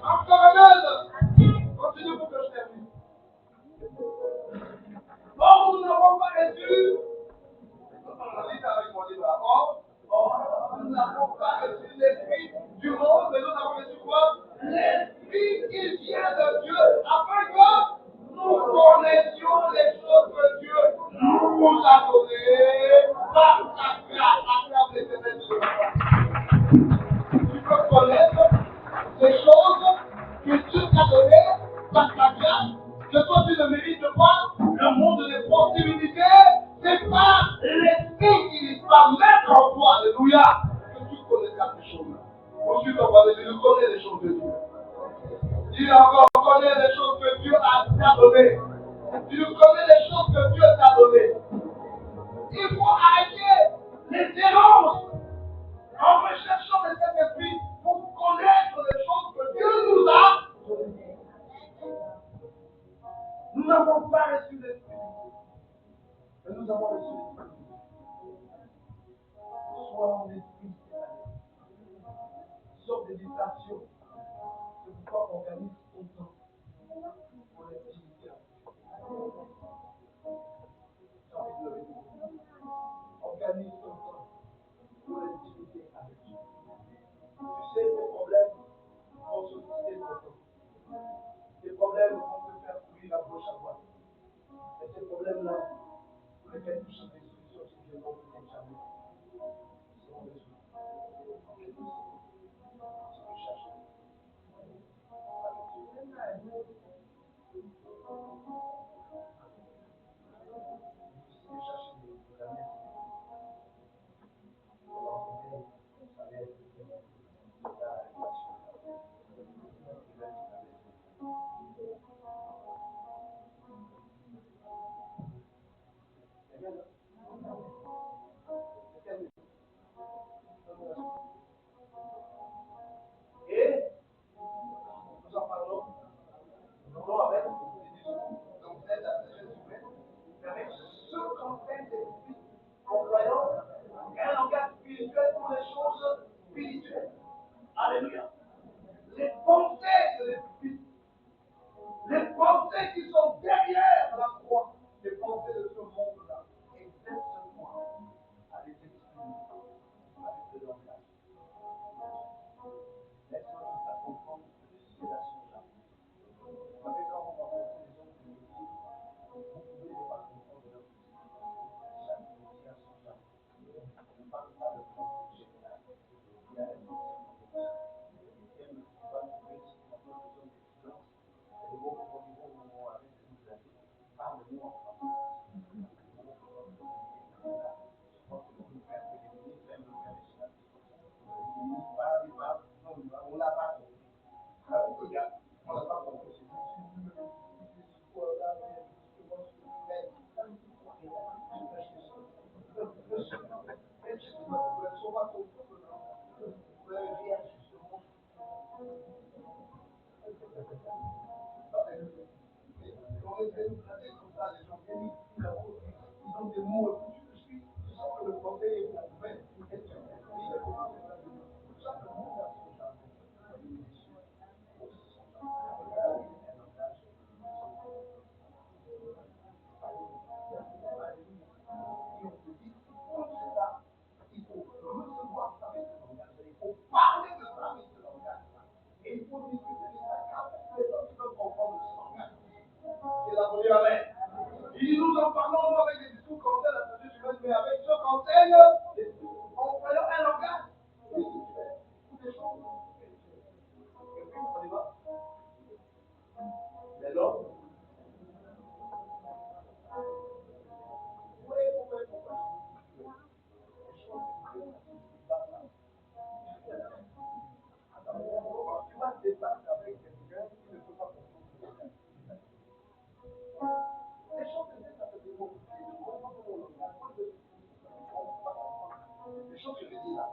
Encore Amen. Continue pour que je termine. Or, nous n'avons pas reçu. Lisez avec mon livre. Or, nous n'avons pas reçu l'esprit du monde, mais nous avons reçu quoi? L'esprit qui vient de Dieu, afin que nous connaissions les choses que Dieu nous a données par sa grâce. Acclame l'Éternel sur toi. Tu peux connaître les choses que Dieu t'a données par sa grâce, que toi tu ne mérites pas. Le monde des possibilités, c'est pas l'esprit qui va mettre en toi, alléluia, que tu connais ces choses-là. Ensuite, on va dire, tu connais les choses de Dieu. Dis encore, on connaît les choses que Dieu t'a données. Tu connais les choses que Dieu t'a données. Il faut arrêter les errances en recherchant le Saint-Esprit pour connaître les choses que Dieu nous a données. Nous n'avons pas reçu l'Esprit, mais nous avons reçu l'Esprit. Sois en esprit cette année. Sors des distractions. C'est pourquoi on organise autant pour l'activité. Organise autant pour l'activité avec Dieu. Tu sais, tes problèmes vont se fixer longtemps. Tes problèmes vont te faire courir la gauche à droite. Et ces problèmes-là, pour lesquels tu cherches des solutions, c'est que l'on ne jamais. C'est mon besoin. Et nous en parlons, non avec des discours comme celle de la sagesse humaine, mais avec ce contexte d'esprit, employant un langage spirituel pour les choses spirituelles. Alléluia. Les pensées de l'esprit, les pensées qui sont derrière la croix, les pensées de ce monde-là, exactement à les exprimer avec le langage. Laisse-moi tout à comprendre que le ciel a son jardin. Vous savez, quand on rencontre les gens qui nous disent, vous pouvez ne pas comprendre leur métier. Chaque métier a son jardin. On ne parle pas de monde général. Il y a un métier. Tu vas trouver si tu as besoin de silence. Et le mot au niveau avec les années, parle-nous en français. Je pense que nous faire que les ministres aiment le faire les choses. On n'a pas compris. Regarde, on n'a pas compris. Ils ont des mots, je sens que le français est ouvert. Parler de ça avec ce langage. Et il faut discuter de ça car les autres peuvent comprendre ce langage. C'est la première lettre. Et nous en parlons nous avec des discours comme ça, la sagesse humaine, mais avec ce qu'enseigne en prenant un langage spirituel. Toutes les choses spirituelles. Et puis, on y va. Mais l'homme, pourquoi les choses tu vas te débattre avec quelqu'un qui ne peut pas comprendre. Les choses que ça te démontre. Les choses que je dis là,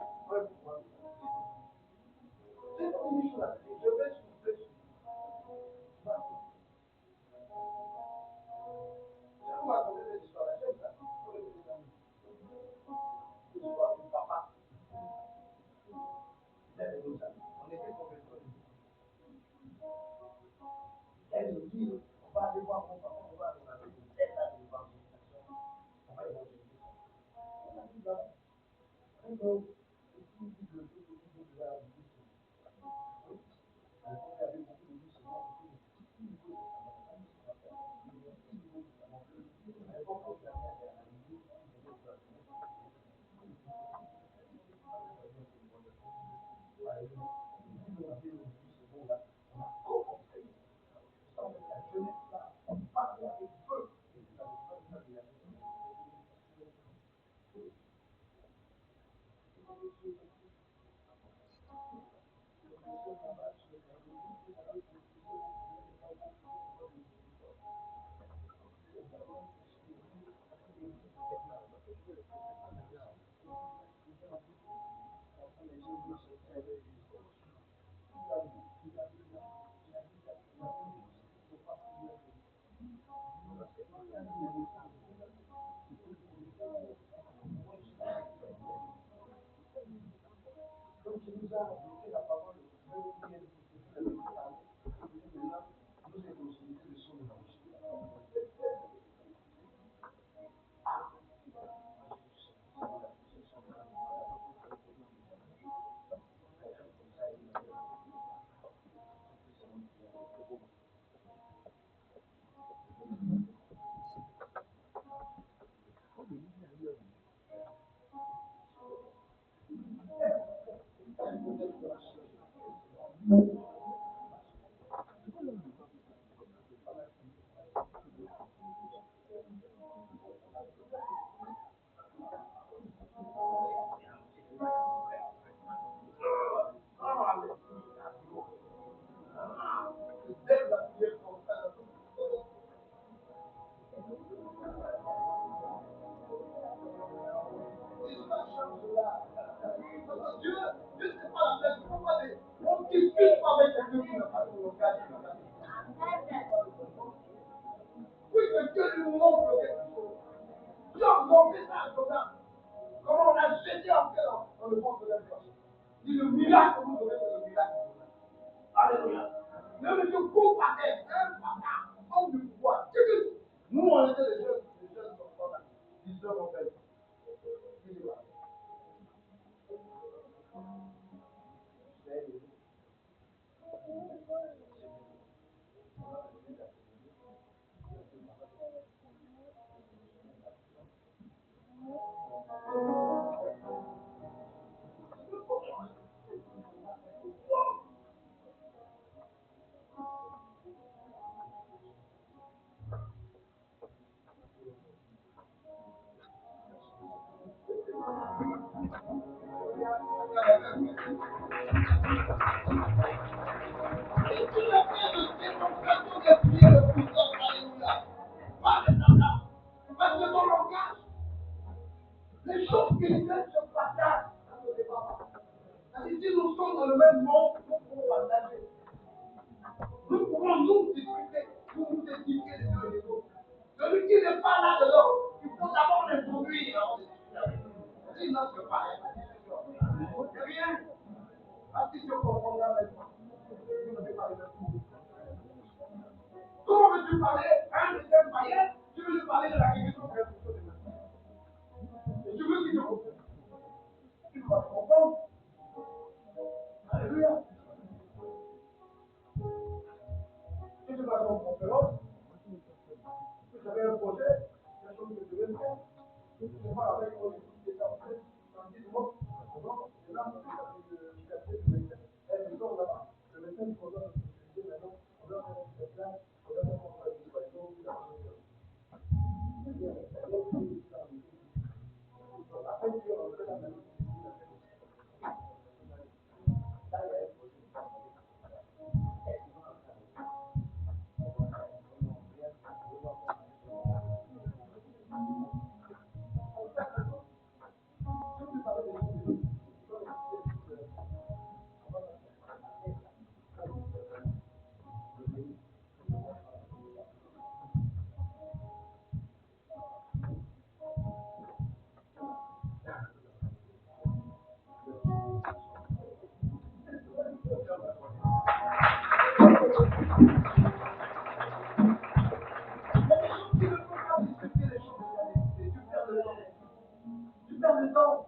Tu perds le temps.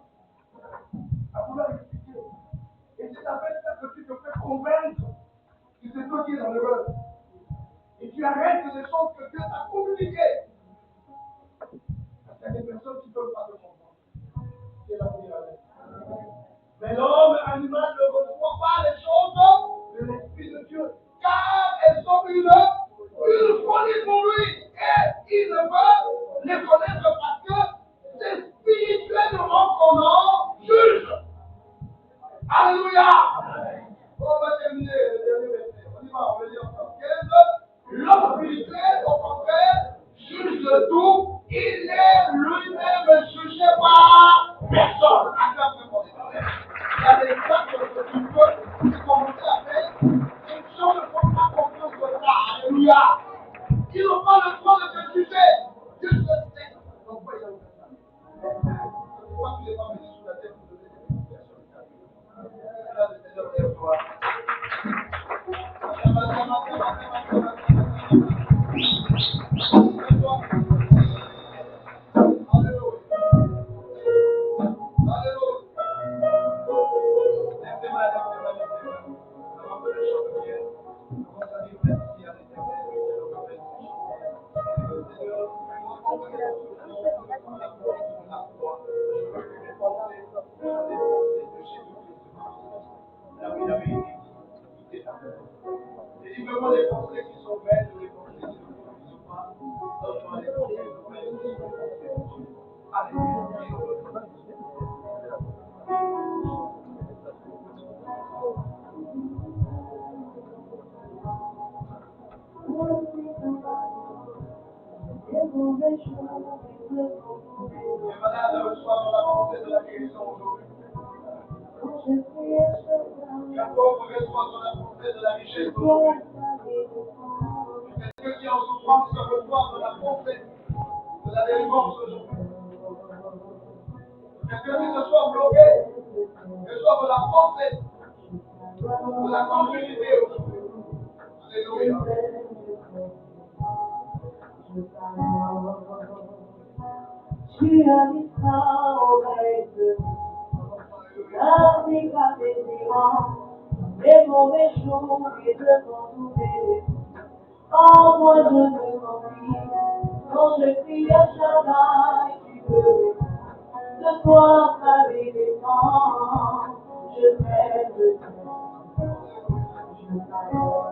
qui es dans l'erreur. Et tu arrêtes des choses que Dieu t'a communiquées. Parce qu'il y a des personnes qui ne peuvent pas te comprendre. C'est la première année. Mais l'homme animal ne reçoit pas les choses de l'Esprit de Dieu, car elles sont une folie pour lui. Et il ne veut les connaître parce que c'est spirituellement qu'on en juge. Alléluia. On va terminer le dernier verset. On y va, on va lire encore 15. L'homme spirituel, au contraire, juge de tout. Il n'est lui-même jugé par personne. Il y a des gens que tu peux commencer à faire. Les gens ne font pas confiance de ça. Alléluia. Ils n'ont pas le droit de te juger. Dieu te sait. Donc, pourquoi il a ouvert ça? Pourquoi tu n'es pas venu sur la terre pour donner des explications? Là, le Seigneur est toi. Délivre-moi des pensées qui sont belles, des pensées qui ne sont pas. Donne-moi des pensées de belles, des pensées de Dieu. Alléluia. Et madame, reçois dans la pensée de la guérison aujourd'hui. Jacob, reçois dans la pensée de la richesse aujourd'hui. Quelqu'un qui est en souffrance se reçoit dans la pensée de la délivrance aujourd'hui. Quelqu'un qui se soit bloqué, reçoit de la pensée de la continuité aujourd'hui. Alléluia. Tu habiteras auprès de avec la délivrance, les mauvais jours et devant nous bénir. Oh, moi je te confie, quand je crie à Shaddai, tu veux, de toi avec les temps, je t'aime de toi, je t'adore.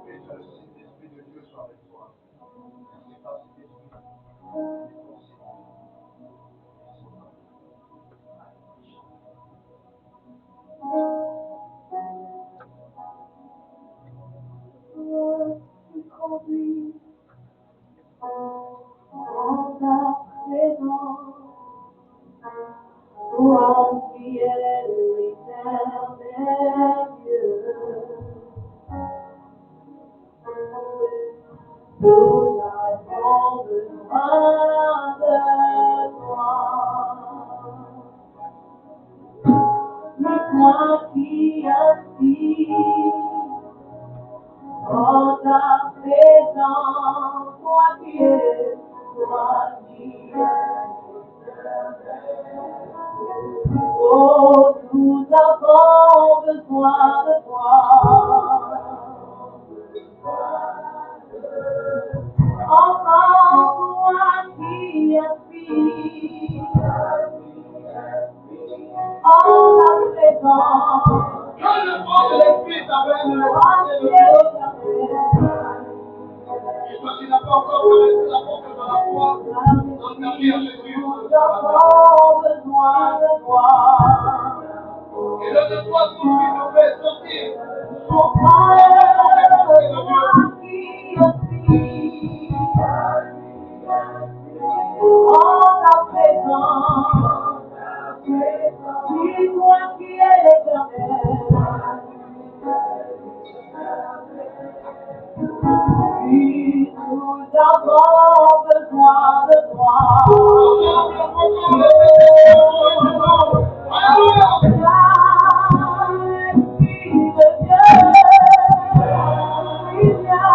Et que le Saint-Esprit de Dieu soit avec toi. C'est pas si Tu conduis dans ta présence, toi qui es l'éternel Dieu. Nous avons besoin de toi. Toi qui aspires dans ta présence, toi qui es. Oh, nous avons besoin de toi. Enfant, toi qui aspires en ta présence. que le vent de l'Esprit t'amène le et toi qui n'as pas encore connaissé la porte de la foi, donne ta vie à Jésus. Nous avons besoin de toi. Et le de toi tout ce qui nous fait sortir. Enfant, toi qui aspires en ta présence. Dis-moi qui est l'éternel. Oui, nous avons besoin de toi. L'Esprit de Dieu, il vient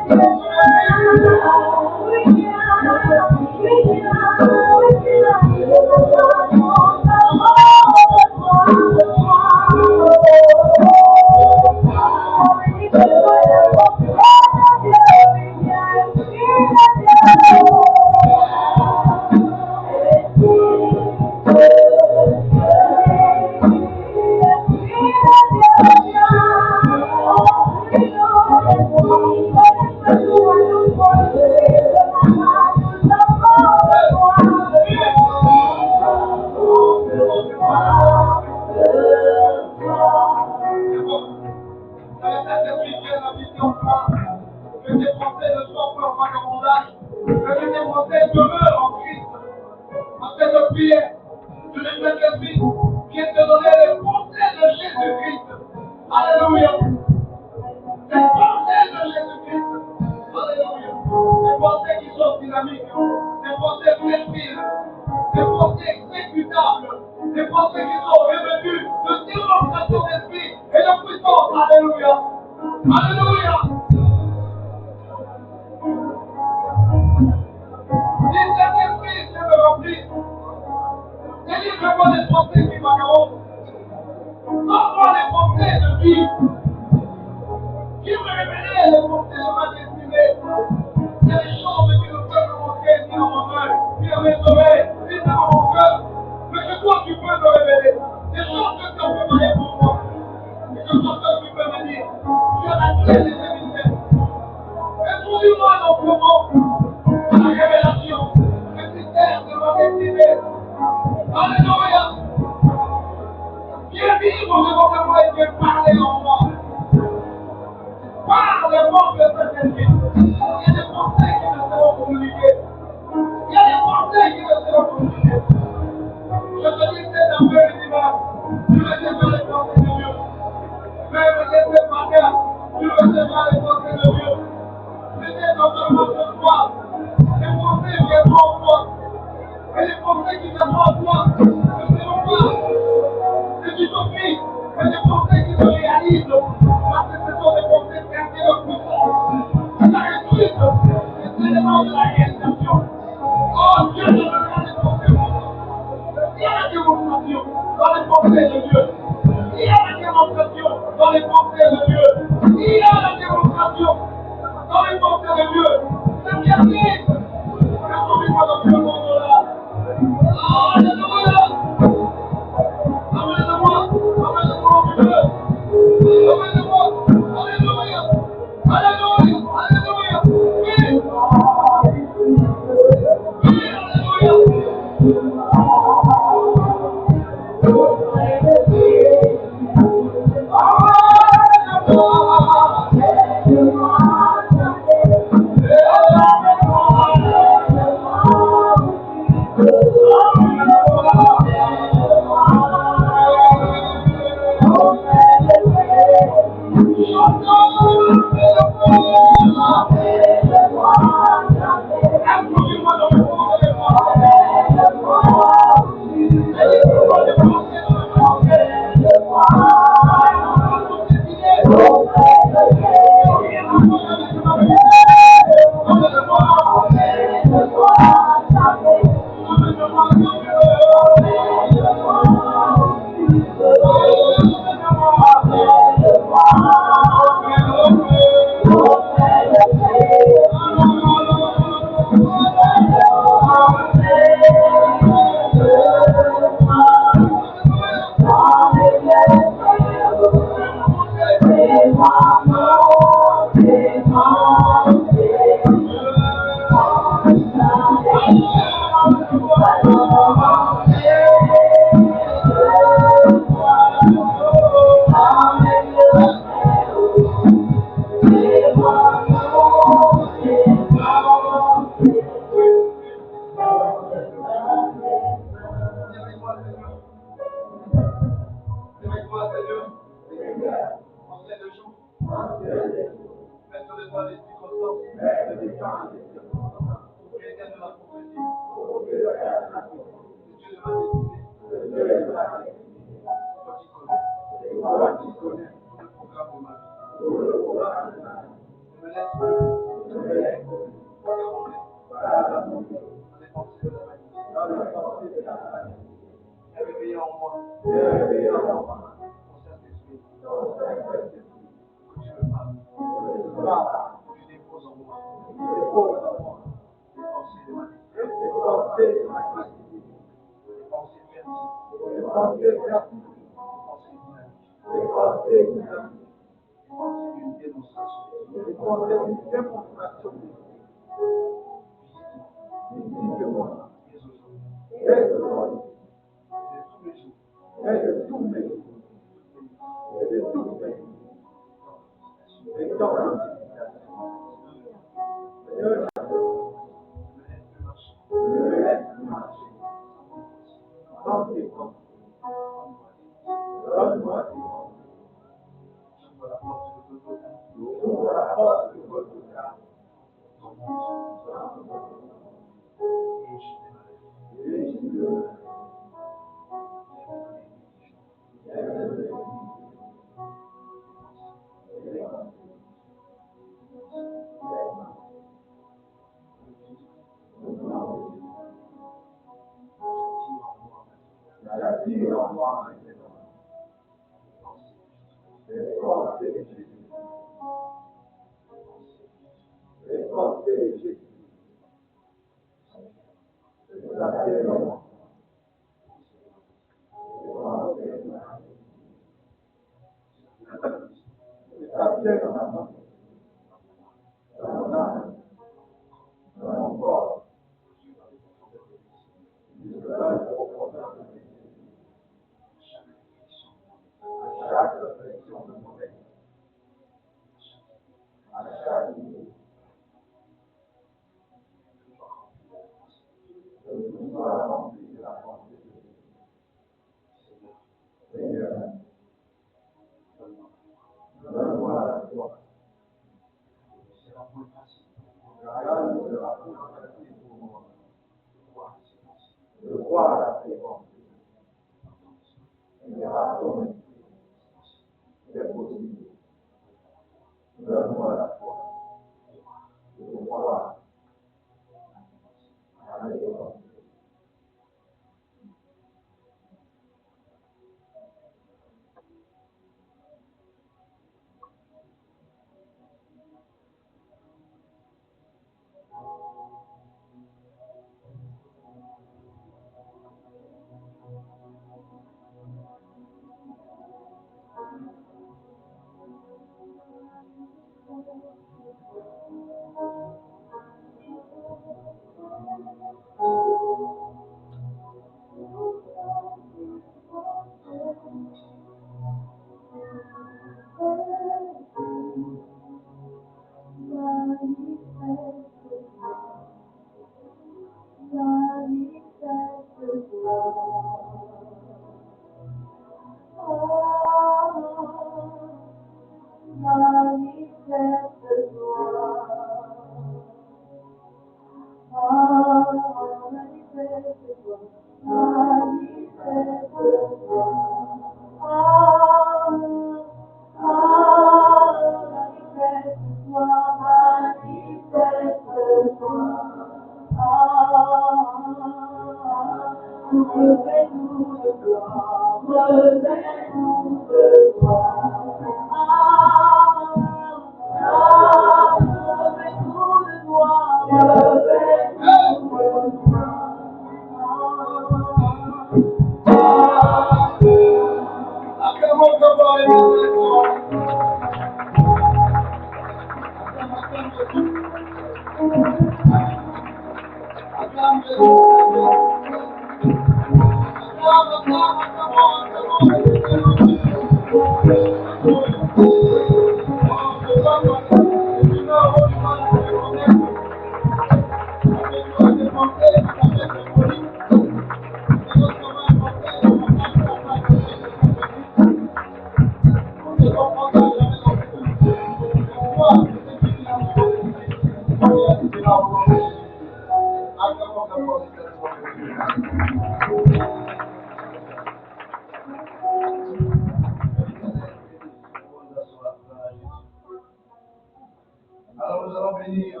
Alors nous allons bénir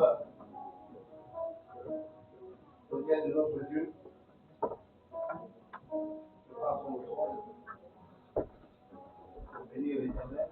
le bien de notre Dieu, de par son trône, pour bénir l'Éternel.